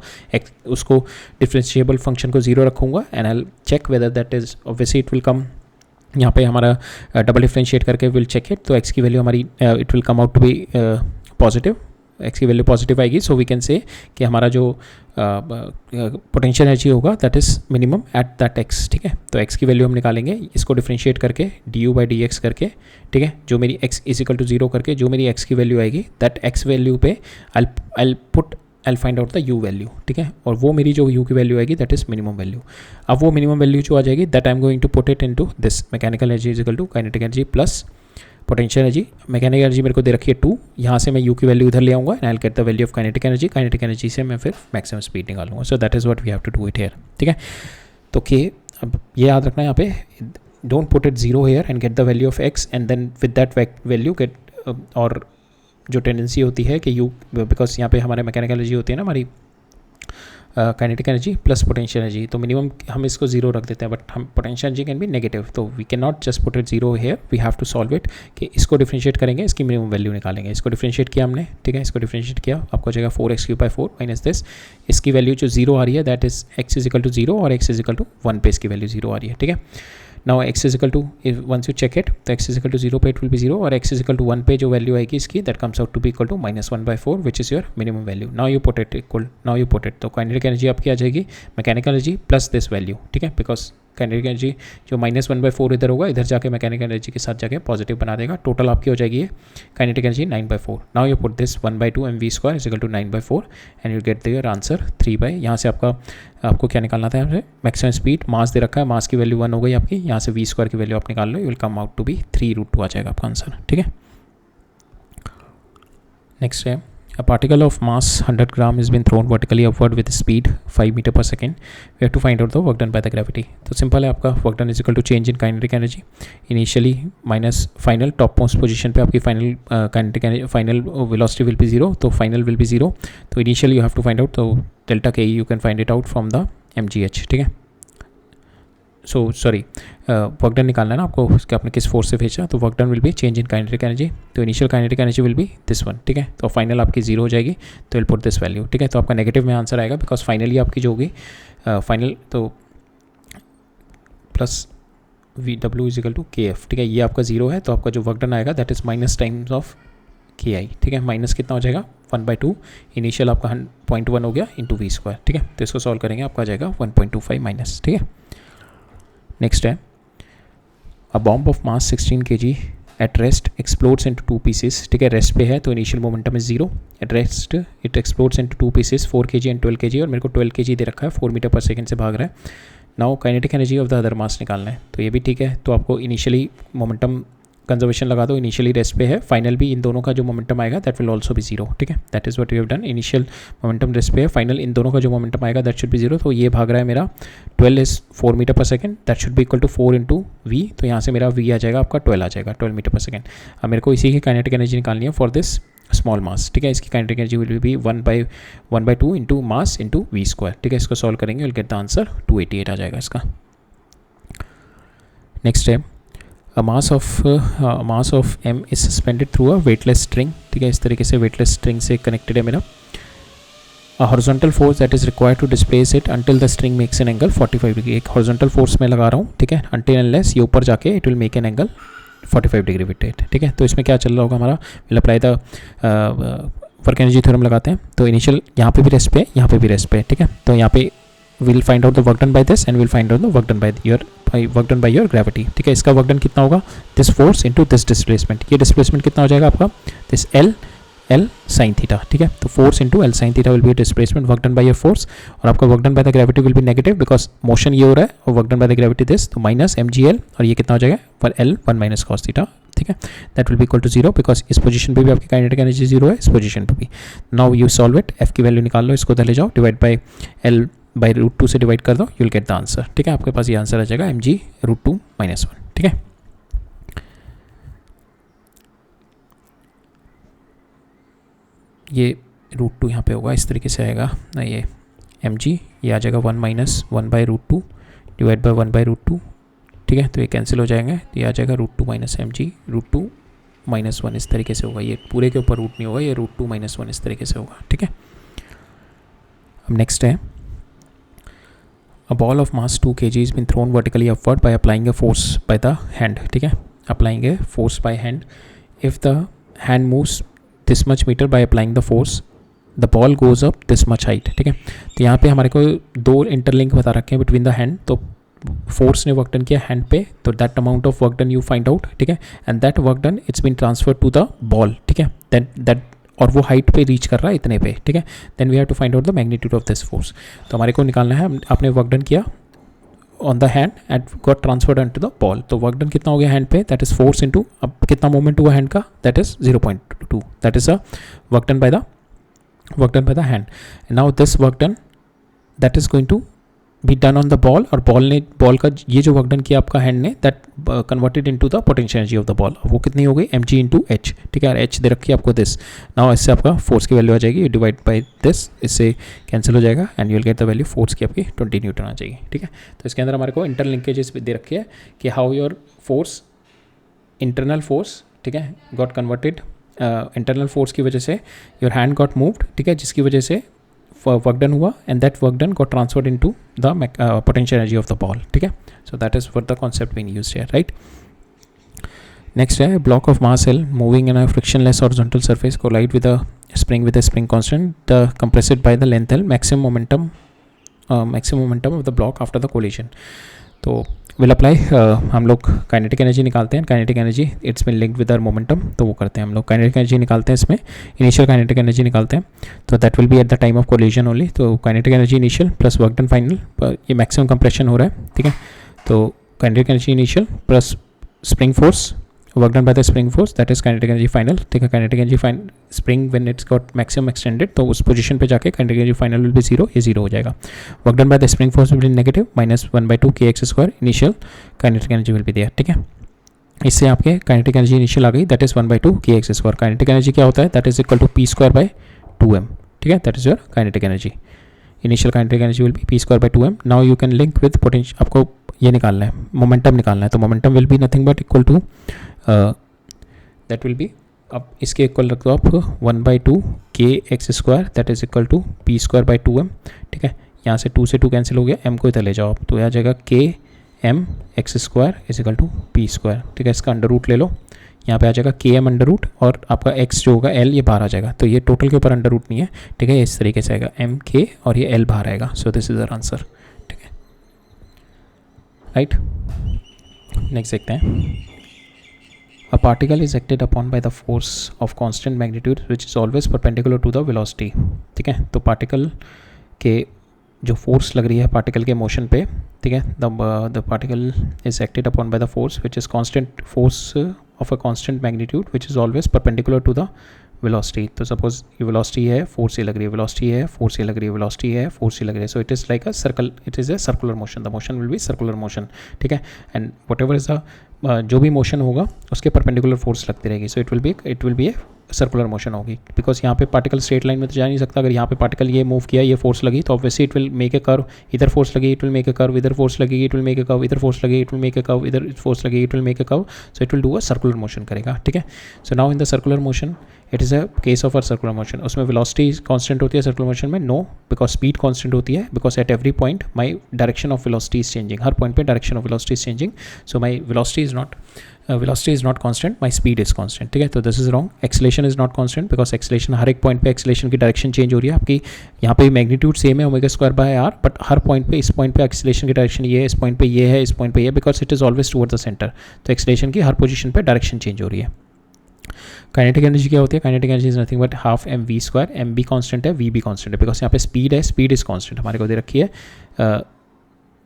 उसको डिफरेंशिएबल फंक्शन को जीरो रखूँगा and I check whether that is obviously it will come, यहाँ पे हमारा डबल डिफरेंशिएट करके विल चेक इट, तो एक्स की वैल्यू हमारी it will come out to be positive, x की वैल्यू पॉजिटिव आएगी। सो वी कैन से कि हमारा जो पोटेंशियल एनर्जी होगा that is minimum at that x, ठीक है। तो एक्स की वैल्यू हम निकालेंगे, इसको डिफरेंशिएट करके डी बाई डी एक्स करके, ठीक है, जो मेरी x is equal to zero करके जो मेरी एक्स की वैल्यू आएगी दैट एक्स वैल्यू पे I find out the you value, ठीक है। और वो मेरी जो यू की वैल्यू आएगी दैट इज मिनिमम वैल्यू। अब वो मिनिमम वैल्यू जो आ जाएगी that I am going to put it into this mechanical energy is equal to kinetic energy plus potential energy. Mechanical energy मेरे को दे रखी है 2, यहाँ से मैं यू की वैल्यू इधर ले आऊँगा and I will get the value of kinetic energy. Kinetic energy से मैं फिर मैक्सिमम स्पीड निकालूंगा। So that is what we have to do it here, ठीक है। तो के अब ये याद रखना यहाँ पे, don't put it zero here and get the value of x and then with that value get, और जो टेंडेंसी होती है कि यू, बिकॉज यहाँ पे हमारे मैकेनिकल एनर्जी होती है ना हमारी kinetic energy plus potential energy, तो मिनिमम हम इसको जीरो रख देते हैं, बट हम potential energy can be negative, तो we can not just put it zero here, we have to solve it कि इसको डिफरेंशिएट करेंगे, इसकी मिनिमम वैल्यू निकालेंगे। इसको डिफरेंशिएट किया हमने, ठीक है, इसको डिफरेंशिएट किया, आपको जाएगा 4x³ माइनस दिस, इसकी वैल्यू जो जीरो आ रही है that is x is equal to zero और x इज इक्वल टू 1 पे इसकी वैल्यू जीरो आ रही है, ठीक है। Now x is equal to, once you check it, तो x is equal to zero पे इट विल बी जीरो और x इज इक्वल टू 1 पे जो वैल्यू आएगी इसकी that comes out to be equal to -1/4 which is your minimum value. Now you put it, तो kinetic energy आपकी आ जाएगी mechanical energy plus this value, ठीक है, बिकॉज काइनेटिक एनर्जी जो -1/4 इधर होगा, इधर जाके मैकेनिकल एनर्जी के साथ जाके पॉजिटिव बना देगा। टोटल आपकी हो जाएगी ये kinetic energy 9/4। Now you put this 1/2 mv² is equal to 9/4 and you get your answer 3 by, यहाँ से आपको क्या निकालना था, यहाँ से मैक्सिमम स्पीड, मास दे रखा है, मास की वैल्यू 1 हो गई आपकी, यहाँ से v² की वैल्यू आप निकाल लो, you will come out to be 3√2 आ जाएगा आपका आंसर, ठीक है। नेक्स्ट है a particle of mass 100 gram is been thrown vertically upward with speed 5 meter per second. We have to find out the work done by the gravity. तो simple है आपका, work done is equal to change in kinetic energy initially minus final top most position पे आपकी final kinetic energy, final velocity will be 0, तो final will be 0, तो initially you have to find out, तो delta Ke you can find it out from the mgh, ठीक है। So sorry, work done निकालना है ना आपको, उसके आपने किस फोर्स से भेजा, तो work done will be change in kinetic energy, तो initial kinetic energy will be this one, ठीक है। तो फाइनल आपकी जीरो हो जाएगी, तो विल पुट दिस वैल्यू, ठीक है। तो आपका नेगेटिव में आंसर आएगा बिकॉज फाइनली आपकी जो होगी फाइनल, तो plus VW is equal to KF, ठीक है, ये आपका जीरो है, तो आपका जो वर्क डन आएगा that is minus times of KI, ठीक है। माइनस कितना हो जाएगा 1/2, इनिशियल आपका 0.1 हो गया इंटू v², ठीक है। तो इसको सॉल्व करेंगे, आपका आ जाएगा 1.25 माइनस, ठीक है। नेक्स्ट है a bomb of mass 16 kg at rest explodes into 2 pieces, ठीक है। रेस्ट पे है तो initial momentum is 0, eight rest it explodes into 2 pieces 4 kg and 12 kg, और मेरे को 12 kg दे रखा है, 4 मीटर पर सेकंड से भाग रहा है। Now kinetic energy of the other mass निकालना है, तो ये भी ठीक है, तो आपको इनिशियली मोमेंटम कंजर्वेशन लगा दो, इनिशियली रेस्ट पे है, फाइनल भी इन दोनों का जो मोमेंटम आएगा दैट विल ऑल्सो बी 0, ठीक है। That is what we have done, initial momentum rest पे है, फाइनल इन दोनों का जो मोमेंटम आएगा दैट शुड बी 0, तो ये भाग रहा है मेरा 12 इज 4 मीटर पर second, that should be equal to 4 into v, तो यहाँ से मेरा v आ जाएगा आपका 12 आ जाएगा, 12 मीटर पर सेकंड। अब मेरे को इसी की काइनेटिक एनर्जी निकालनी है फॉर दिस स्मॉल मास, ठीक है। इसकी kinetic energy will be 1/2 into mass into v², ठीक है। इसको सॉल्व करेंगे, विल गेट द आंसर 288 आ जाएगा इसका। नेक्स्ट है mass of m is suspended through a weightless string, ठीक है। इस तरीके से वेटलेस स्ट्रिंग से कनेक्टेड है मेरा। A horizontal force that is required to displace it until the string makes an angle 45 degree, एक हॉरिजॉन्टल फोर्स में लगा रहा हूँ, ठीक है, अंटिल अनलेस ये ऊपर जाके it will make an angle 45 degree with it, ठीक है। तो इसमें क्या चल रहा होगा हमारा, will apply the work energy theorem लगाते हैं, तो इनिशियल यहाँ पे भी रेस्ट पे, यहाँ पे भी रेस्ट पे, ठीक है। तो यहाँ पे will find out the work done by this and will find out the work done by your gravity, ठीक है। इसका वर्क डन कितना होगा, this force into this displacement, ये डिस्प्लेसमेंट कितना हो जाएगा आपका, दिस L sin थीटा, ठीक है। तो force into L sin theta will be displacement work done by your force, और आपका work done by the gravity will be negative because motion ये हो रहा है और work done by the gravity this, तो माइनस mgl, और ये कितना हो जाएगा पर L 1 माइनस कॉस थीटा, ठीक है। That will be equal to 0 because इस पोजीशन पे भी आपकी काइनेटिक एनर्जी 0 है, इस पोजीशन पे भी। Now you solve it, f की वैल्यू निकाल लो, इसको ले जाओ, डिवाइड बाय L बाई √2 से डिवाइड कर दो, you will get the answer, ठीक है। आपके पास ये आंसर आ जाएगा mg √2 - 1, ठीक है। ये √2 यहाँ पे होगा, इस तरीके से आएगा ना, ये mg, ये आ जाएगा 1 माइनस 1/√2 डिवाइड बाई 1/√2, ठीक है। तो ये कैंसिल हो जाएंगे, तो ये आ जाएगा √2 माइनस mg, √2 माइनस 1 इस तरीके से होगा। ये पूरे के ऊपर रूट नहीं होगा, ये √2 माइनस 1 इस तरीके से होगा, ठीक है। अब नेक्स्ट है, a ball of mass 2 kg is been thrown vertically upward by applying a force by the hand, ठीक है। Applying a force by hand, if the hand moves this much metre by applying the force, the ball goes up this much height, ठीक है। तो यहाँ पे हमारे को 2 interlink बता रखे हैं बिटवीन द हैंड, तो फोर्स ने वर्क डन किया हैंड पे, तो that amount of work done you find out, ठीक है। And that work done it's been transfer to the ball, ठीक है। दैट और वो हाइट पे रीच कर रहा है इतने पे, ठीक है। Then we have to find out the magnitude of this force. तो हमारे को निकालना है, आपने वर्क डन किया on the hand and got transferred into the ball, तो वर्क डन कितना हो गया हैंड पे, दैट इज फोर्स इनटू, अब कितना मूवमेंट हुआ हैंड का, that is 0.2, that is a work done by the hand. Now this work done that is going to be done on the ball, और ball का ये जो work done किया आपका हैंड ने, that converted into the potential energy of the ball, वो कितनी हो गई mg इंटू एच, ठीक है। एच दे रखी है आपको दिस, नाउ इससे आपका फोर्स की वैल्यू आ जाएगी, डिवाइड बाई दिस, इससे कैंसिल हो जाएगा and you will get the value force की आपकी 20 न्यूटन आ जाएगी, ठीक है। तो इसके अंदर हमारे को इंटरलिंकेजेस दे रखी है कि how your force, internal force, ठीक है, गॉट कन्वर्टेड, इंटरनल फोर्स की वजह से योर हैंड गॉट मूव्ड, ठीक है, जिसकी वजह से वर्क डन हुआ and that work done got transferred into the potential energy of the ball, ठीक है। So that is what the concept being used here, right. Next है, block of mass L moving in a frictionless horizontal surface collide with a spring constant, the compressed by the length L, maximum momentum of the block after the collision. तो will apply, हम लोग kinetic energy निकालते हैं, kinetic energy it's been linked with our momentum, तो वो करते हैं हम लोग, काइनेटिक एनर्जी निकालते हैं, इसमें इनिशियल काइनेटिक एनर्जी निकालते हैं, तो that will be at the time of collision only. तो kinetic energy initial plus work done final, ये मैक्सिमम कंप्रेशन हो रहा है, ठीक है। तो kinetic energy initial plus spring force, work done by the spring force, that is kinetic energy final, ठीक है। Kinetic energy final, spring when it's got maximum extended, तो उस पोजीशन पे जाके kinetic energy final will be 0, ये 0 हो जाएगा। Work done by the spring force will be negative -1/2 kx², initial kinetic energy will be there, ठीक है। इससे आपके काइनेटिक एनर्जी इनिशियल आ गई, that is 1/2 kx²। Kinetic energy क्या होता है, that is equal to p²/2m, ठीक है। That is your kinetic energy, initial kinetic energy will be p²/2m। Now you can link with potential, आपको ये निकालना है, मोमेंटम निकालना है, तो momentum will be nothing but equal to, that will be, अब इसके इक्वल रख दो आप 1/2 kx², that is equal to p²/2m, ठीक है। यहाँ से 2 से 2 कैंसिल हो गया, m को इधर ले जाओ आप, तो आ जाएगा km x² is equal to p², ठीक है। इसका अंडर रूट ले लो, यहाँ पे आ जाएगा km अंडर रूट, और आपका x जो होगा l, ये बाहर आ जाएगा, तो ये टोटल के ऊपर अंडर रूट नहीं है, ठीक है। इस तरीके से आएगा mk और ये l बाहर आएगा, so this is our answer, ठीक है, राइट। नेक्स्ट देखते हैं, a particle is acted upon by the force of constant magnitude which is always perpendicular to the velocity, ठीक है। तो पार्टिकल के जो फोर्स लग रही है पार्टिकल के मोशन पे, ठीक है, the particle is acted upon by the force which is constant force of a constant magnitude which is always perpendicular to the velocity. तो सपोज ये वेलोसिटी है, फोर्स ये लग रही है, वेलोसिटी है, फोर्स ये लग रही है, वेलोसिटी है, फोर्स ये लग रही है, so it is like a circle, it is a circular motion, the motion will be circular motion, ठीक है। And what ever is the जो भी मोशन होगा उसके परपेंडिकुलर फोर्स लगती रहेगी, so it will B a circular motion होगी, because यहाँ पे पार्टिकल स्ट्रेट लाइन में तो जा नहीं सकता। अगर यहाँ पे पार्टिकल ये मूव किया, ये फोर्स लगी, तो obviously it will make a curve, इधर फोर्स लगी it will make a curve, इधर फोर्स लगेगी it will make a curve, इधर फोर्स लगी it will make a curve, इधर फोर्स लगी it will make a curve, so it will do a circular motion करेगा, ठीक है। So now in the circular motion it is a case of a circular motion, उसमें velocity constant होती है circular motion में, no, because speed constant होती है, because at every point my direction of velocity is changing, हर point पे direction of velocity is changing, so my velocity is not constant, my speed is constant, ठीक है। तो this is wrong. Acceleration is not constant, because acceleration हर एक point पे acceleration की direction change हो रही है आपकी, यहाँ पे मैग्नीट्यूड सेम है ω²/r, बट हर पॉइंट पे, इस पॉइंट पे एक्सेलेरेशन की डायरेक्शन ये है, इस पॉइंट पे ये है, इस पॉइंट पे ये, because it is always toward the centre, तो एक्सेलेरेशन की हर पोजीशन पे डायरेक्शन चेंज हो रही है। काइनेटिक एनर्जी क्या होती है, kinetic energy is nothing but half mv², m भी कांस्टेंट है, v भी कांस्टेंट है, बिकॉज यहाँ पे स्पीड है, स्पीड इज कांस्टेंट हमारे को दे रखी है,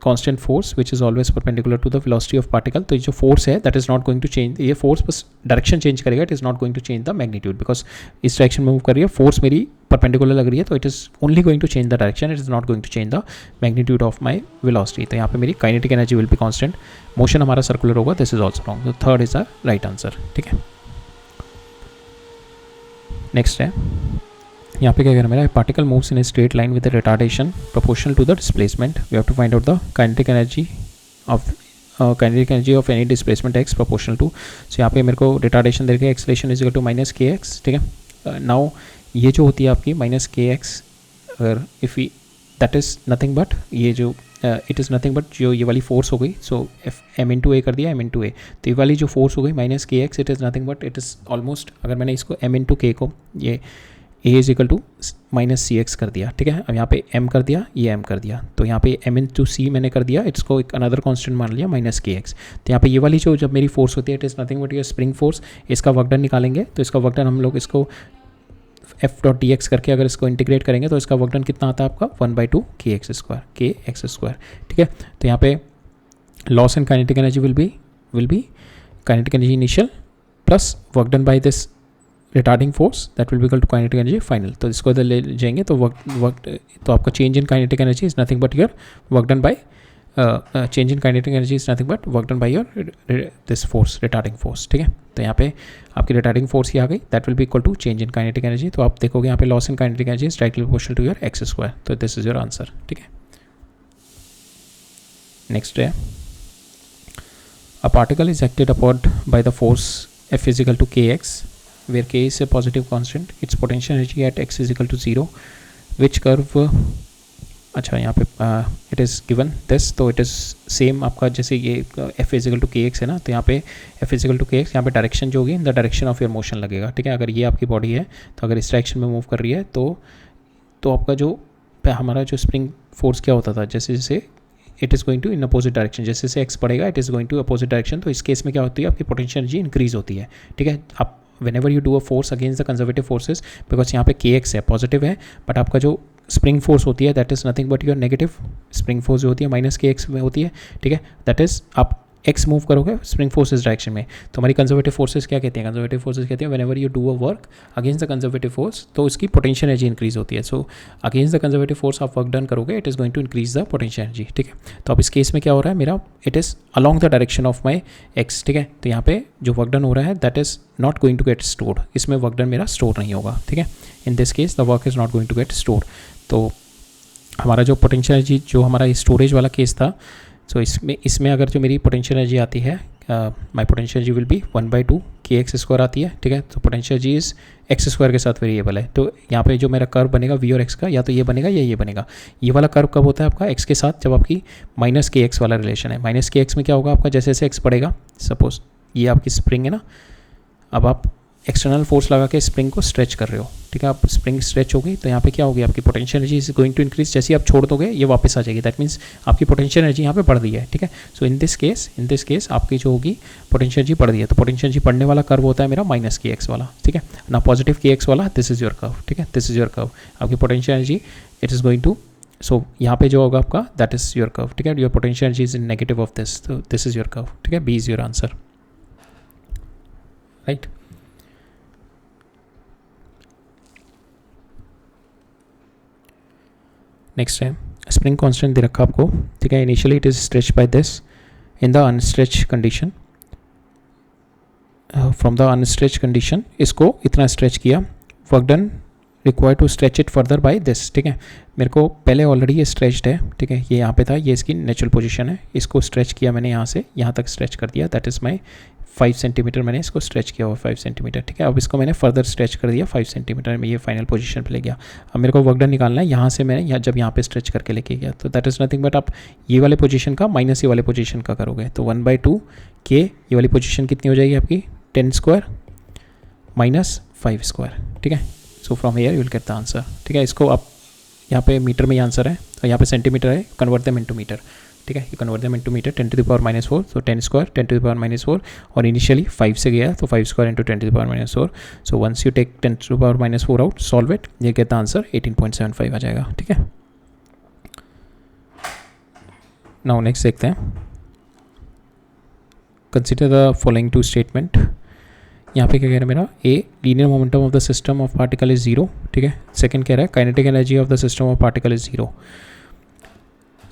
constant force which is always perpendicular to the velocity of particle. तो ये जो फोर्स है that is not going to change, ये फोर्स बस डायरेक्शन चेंज करेगा, it is not going to change the magnitude, because इस डायरेक्शन में move कर रही है, फोर्स मेरी परपेंडिकुलर लग रही है, तो it is only going to change the direction, it is not going to change the magnitude of my velocity. तो यहाँ पे मेरी kinetic energy will be constant, motion हमारा सर्कुलर होगा, दिस इज ऑल्सो रॉन्ग, तो third is the right answer, ठीक है। Next है, यहाँ पे क्या करना मेरा, particle moves in a straight line with retardation proportional to the displacement, we have to find out the kinetic energy of any displacement x proportional to. सो यहाँ पे मेरे को रिटार्डेशन दे रखा है acceleration is equal to minus k x, ठीक है। Now ये जो होती है आपकी माइनस के एक्स, अगर if we that is nothing but ये जो इट इज़ नथिंग बट जो ये वाली फोर्स हो गई, सो एम इन टू ए कर दिया, एम इन टू ए, तो ये वाली जो फोर्स हो गई minus k x, it is nothing but it is almost, अगर मैंने इसको एम इन टू के को ये a is equal to minus c x कर दिया, ठीक है। अब यहाँ पे m कर दिया, ये m कर दिया, तो यहाँ पे m इन टू सी मैंने कर दिया, इसको एक अनदर कांस्टेंट मान लिया माइनस के एक्स। तो यहाँ पे ये वाली जो जब मेरी फोर्स होती है इट इज़ नथिंग बट ये स्प्रिंग फोर्स, इसका वर्क डन निकालेंगे, तो इसका वर्क डन हम लोग इसको एफ डॉट डी एक्स करके अगर इसको इंटीग्रेट करेंगे तो इसका वर्क डन कितना आता है आपका 1/2 के एक्स स्क्वायर, ठीक है। तो यहाँ पे loss and kinetic energy will be kinetic energy initial plus work done by this retarding force that will be equal to kinetic energy final. तो इसको इधर ले जाएंगे तो तो आपका change in kinetic energy is nothing but your work done by change in kinetic energy is nothing but work done by your this force, retarding force, ठीक है। तो यहाँ पे आपकी रिटार्डिंग फोर्स ही आ गई, that will be equal to change in kinetic energy. तो आप देखोगे यहाँ पे loss in kinetic energy is directly proportional to your x square, so this is your answer, ठीक है। नेक्स्ट है, अ पार्टिकल इज एक्टेड अपॉर्ड by the force F is equal to kx, where k is a positive constant, its potential energy at x is equal to 0, which curve, अच्छा यहाँ पे it is given this, तो it is same आपका जैसे ये F is equal to kx है ना, तो यहाँ पे F is equal to kx, यहाँ पे डायरेक्शन जो होगी in the direction of your motion लगेगा, ठीक है। अगर ये आपकी बॉडी है तो अगर इस डायरेक्शन में मूव कर रही है तो आपका जो हमारा जो स्प्रिंग फोर्स क्या होता था, जैसे जैसे it is going to in opposite direction, जैसे जैसे एक्स बढ़ेगा it is going to opposite direction, तो इस केस में क्या होती है आपकी पोटेंशियल एनर्जी इंक्रीज होती है, ठीक है। आप whenever you do a force against the conservative forces, because यहाँ पे kx है पॉजिटिव है, बट आपका जो स्प्रिंग फोर्स होती है that is nothing but your negative spring force जो होती है माइनस के एक्स में होती है, ठीक है। दैट इज़ आप एक्स मूव करोगे स्प्रिंग फोर्सेस डायरेक्शन में, तो हमारी कंजर्वेटिव फोर्सेस क्या कहती हैं, कंजर्वेटिव फोर्सेस कहती हैं whenever you do a work against the conservative force तो उसकी पोटेंशियल एनर्जी इंक्रीज होती है। So against the conservative force आप वर्क डन करोगे it is going to increase the potential energy, ठीक है। तो अब इस केस में क्या हो रहा है मेरा, it is along the direction of my x, ठीक है। तो यहाँ पे जो वर्क डन हो रहा है that is not going to get stored, इसमें वर्क डन मेरा स्टोर नहीं होगा, ठीक है। In this case the work is not going to get stored. तो हमारा जो पोटेंशियल एनर्जी जो हमारा स्टोरेज वाला केस था, सो इसमें अगर जो मेरी पोटेंशियल एनर्जी आती है माई पोटेंशियल एनर्जी विल बी 1/2 के एक्स स्क्वायर आती है, ठीक है। तो potential energy is x square के साथ वेरिएबल है, तो यहाँ पे जो मेरा कर्व बनेगा वी और एक्स का, या तो ये बनेगा या ये बनेगा। ये वाला कर्व कब होता है आपका एक्स के साथ, जब आपकी माइनस के एक्स वाला रिलेशन है। माइनस के एक्स में क्या होगा आपका, जैसे जैसे एक्स बढ़ेगा, सपोज ये आपकी स्प्रिंग है ना, अब आप एक्सटर्नल फोर्स लगा के स्प्रिंग को स्ट्रेच कर रहे हो, ठीक है। आप स्प्रिंग स्ट्रेच होगी तो यहाँ पे क्या होगी आपकी potential energy is going to increase, जैसे आप छोड़ दोगे ये वापस आ जाएगी, दैट मीन्स आपकी पोटेंशियल एनर्जी यहाँ पे बढ़ रही है, ठीक है। सो इन दिस केस आपकी जो होगी पोटेंशियल एनर्जी बढ़ रही है, तो पोटेंशियल एनर्जी बढ़ने वाला कर्व होता है मेरा माइनस के एक्स वाला, ठीक है ना, पॉजिटिव के एक्स वाला दिस इज योर कर्व, ठीक है। दिस इज योर कर्व, आपकी potential energy it is going to, सो यहाँ पे जो होगा आपका दैट इज योर कर्व, ठीक है। Your potential energy is in negative of this, तो दिस इज योर कर्व, ठीक है। B is your answer, right. Next है स्प्रिंग कांस्टेंट दे रखा आपको, ठीक है। Initially it is stretch by this in the unstretch condition, from the unstretch condition इसको इतना स्ट्रेच किया, work done require to stretch it further by this, ठीक है। मेरे को पहले ऑलरेडी ये स्ट्रेच्ड है, ठीक है, ये यहाँ पे था, ये इसकी नेचुरल पोजीशन है, इसको स्ट्रेच किया मैंने यहाँ से यहाँ तक स्ट्रेच कर दिया, दैट इज़ माई 5 सेंटीमीटर मैंने इसको स्ट्रेच किया हुआ 5 सेंटीमीटर, ठीक है। अब इसको मैंने फर्दर स्ट्रेच कर दिया 5 सेंटीमीटर में, ये फाइनल पोजीशन पे ले गया। अब मेरे को वर्क डन निकालना है, यहाँ से मैंने जब यहाँ पे स्ट्रेच करके लेके गया, तो दैट इज़ नथिंग बट आप ये वाले पोजीशन का माइनस ये वाले पोजीशन का करोगे, तो 1/2 के ये वाली पोजीशन कितनी हो जाएगी आपकी 10 स्क्वायर माइनस 5 स्क्वायर, ठीक है। So from here you will get the answer, ठीक है। इसको आप यहाँ पे मीटर में ही आंसर है और यहाँ पे सेंटीमीटर है, कन्वर्ट देम इनटू मीटर, ठीक है। You convert them into metre, 10⁻⁻⁴, तो 10 स्क्वायर 10⁻⁻⁴, और इनिशियली 5 से गया तो 5 square into 10⁻⁻⁴। So once you take 10⁻⁻⁴ out, solve it, ये गेट द आंसर 18.75 आ जाएगा, ठीक है। नाउ नेक्स्ट देखते हैं, consider the following two statement. यहाँ पे क्या कह रहा है मेरा, a linear momentum of the system of particle is 0, ठीक है। सेकंड कह रहा है kinetic energy of the system of particle is 0।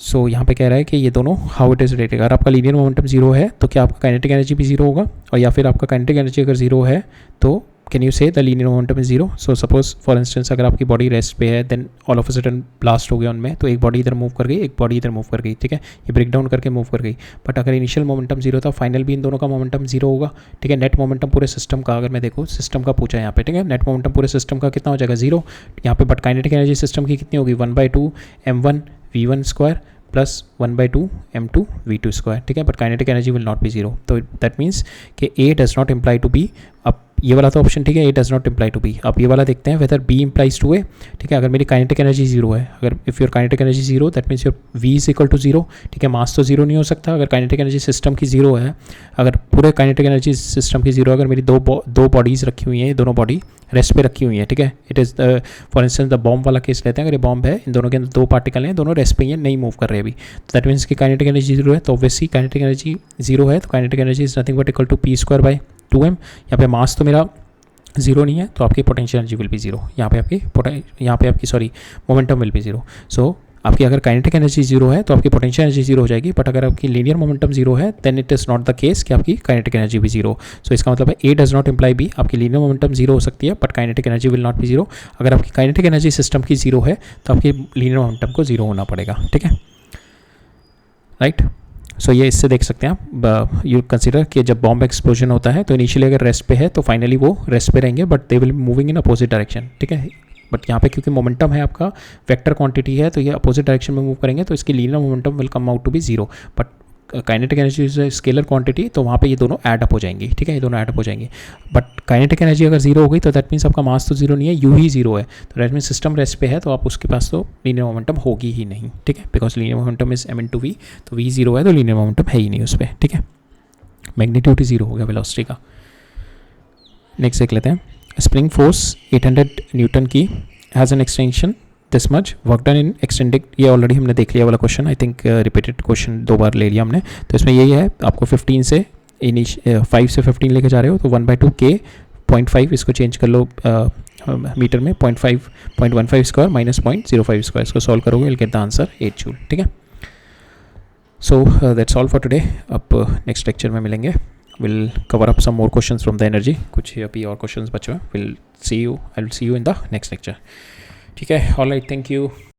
So यहाँ पे कह रहा है कि ये दोनों हाउ इट इज़ रिलेटेड, अगर आपका लीनियर मोमेंटम 0 है तो क्या आपका काइनेटिक एनर्जी भी 0 होगा, और या फिर आपका काइनेटिक एनर्जी अगर 0 है तो can you say the linear momentum is zero. So suppose for instance अगर आपकी बॉडी रेस्ट पे है, then all of a sudden blast हो गया उनमें, तो एक बॉडी इधर मूव कर गई, एक बॉडी इधर मूव कर गई, ठीक है, ये ब्रेक डाउन करके मूव कर गई. बट अगर इनिशियल मोमेंटम जीरो था, फाइनल भी इन दोनों का मोमेंटम जीरो होगा, ठीक है. नेट मोमेंटम पूरे सिस्टम का, अगर मैं देखूँ सिस्टम का पूछा है यहाँ पे, ठीक है, नेट मोमेंटम पूरे सिस्टम का कितना हो जाएगा, जीरो यहाँ पे. बट काइनेटिक एनर्जी सिस्टम की कितनी होगी, 1/2 m1 v1 square plus 1/2 m2 v2 square, ठीक है. But kinetic energy will not be zero. तो दैट मीन्स कि A does not imply to B. अब ये वाला तो ऑप्शन ठीक है, A does not imply to B. अब ये वाला देखते हैं whether B implies to A, ठीक है. अगर मेरी काइनेटिक एनर्जी जीरो है, अगर if your kinetic energy zero, that means your v is equal to zero, ठीक है. मास तो जीरो नहीं हो सकता अगर काइनेटिक एनर्जी सिस्टम की जीरो है. अगर पूरे काइनेटिक एनर्जी सिस्टम की जीरो, अगर मेरी दो बॉडीज़ रखी हुई हैं, ये दोनों बॉडी रेस्ट पे रखी हुई है, ठीक है. It is for instance the bomb वाला केस लेते हैं. अगर ये बॉम्ब है, इन दोनों के अंदर दो पार्टिकल हैं, दोनों रेस्ट पे ही हैं, नहीं मूव कर रहे अभी. तो दैट मीन्स की काइनेटिक एनर्जी जीरो है. तो ऑब्वियसली काइनेटिक एनर्जी जीरो है, तो kinetic energy is nothing but equal to P square by 2m. यहाँ पे मास तो मेरा जीरो नहीं है, तो आपकी potential energy will be zero. यहाँ पे आपकी sorry momentum will be zero. So आपकी अगर काइनेटिक एनर्जी जीरो है तो आपकी पोटेंशियल एनर्जी जीरो हो जाएगी. बट अगर आपकी लीनियर मोमेंटम जीरो है, then it is not the case कि आपकी काइनेटिक एनर्जी भी जीरो. सो इसका मतलब है A does not imply B. आपकी लीनियर मोमेंटम जीरो हो सकती है, but kinetic energy will not be zero. अगर आपकी काइनेटिक एनर्जी सिस्टम की जीरो है, तो आपकी लीनियर मोमेंटम को जीरो होना पड़ेगा, ठीक है, राइट. सो ये इससे देख सकते हैं आप. यू कंसिडर कि जब बॉम्ब एक्सप्लोजन होता है, तो इनिशियली अगर रेस्ट पे है, तो फाइनली वो रेस्ट पे रहेंगे, but they will be moving in opposite direction, ठीक है. बट यहाँ पे क्योंकि मोमेंटम है आपका, वेक्टर क्वांटिटी है, तो ये अपोजिट डायरेक्शन में मूव करेंगे, तो इसकी linear momentum will come out to be zero. But kinetic energy is scalar quantity, तो वहाँ पे ये दोनों ऐड अप हो जाएंगी, ठीक है, ये दोनों ऐड अप हो जाएंगे. बट काइनेटिक एनर्जी अगर जीरो हो गई, तो दैट मीन्स आपका मास तो जीरो नहीं है, यू ही जीरो है. तो दैट मीन्स सिस्टम रेस्ट पे है, तो आप उसके पास तो लीनियर मोमेंटम होगी ही नहीं, ठीक है, because linear momentum is m/v. तो v जीरो है, तो लीनियर मोमेंटम है ही नहीं उस पर, ठीक है. मैग्नीट्यूड जीरो हो गया वेलोसिटी का. नेक्स्ट देख लेते हैं. स्प्रिंग फोर्स 800 न्यूटन की has an extension this much, work done in extending. ये ऑलरेडी हमने देख लिया वाला question, I think repeated question 2 बार ले लिया हमने. तो इसमें यही है, आपको 15 से 5 से 15 लेके जा रहे हो, तो 1/2 k 0.5 इसको चेंज कर लो मीटर में, 0.15 स्क्वायर माइनस 0.05 स्क्वायर. इसको सॉल्व करोगे, will get the answer 8 joule, ठीक है. So that's all for today. अब नेक्स्ट लेक्चर में मिलेंगे. Will cover up some more questions from the energy. कुछ अभी और क्वेश्चंस बचे हुए. I will see you in the next lecture, ठीक है. All right, thank you.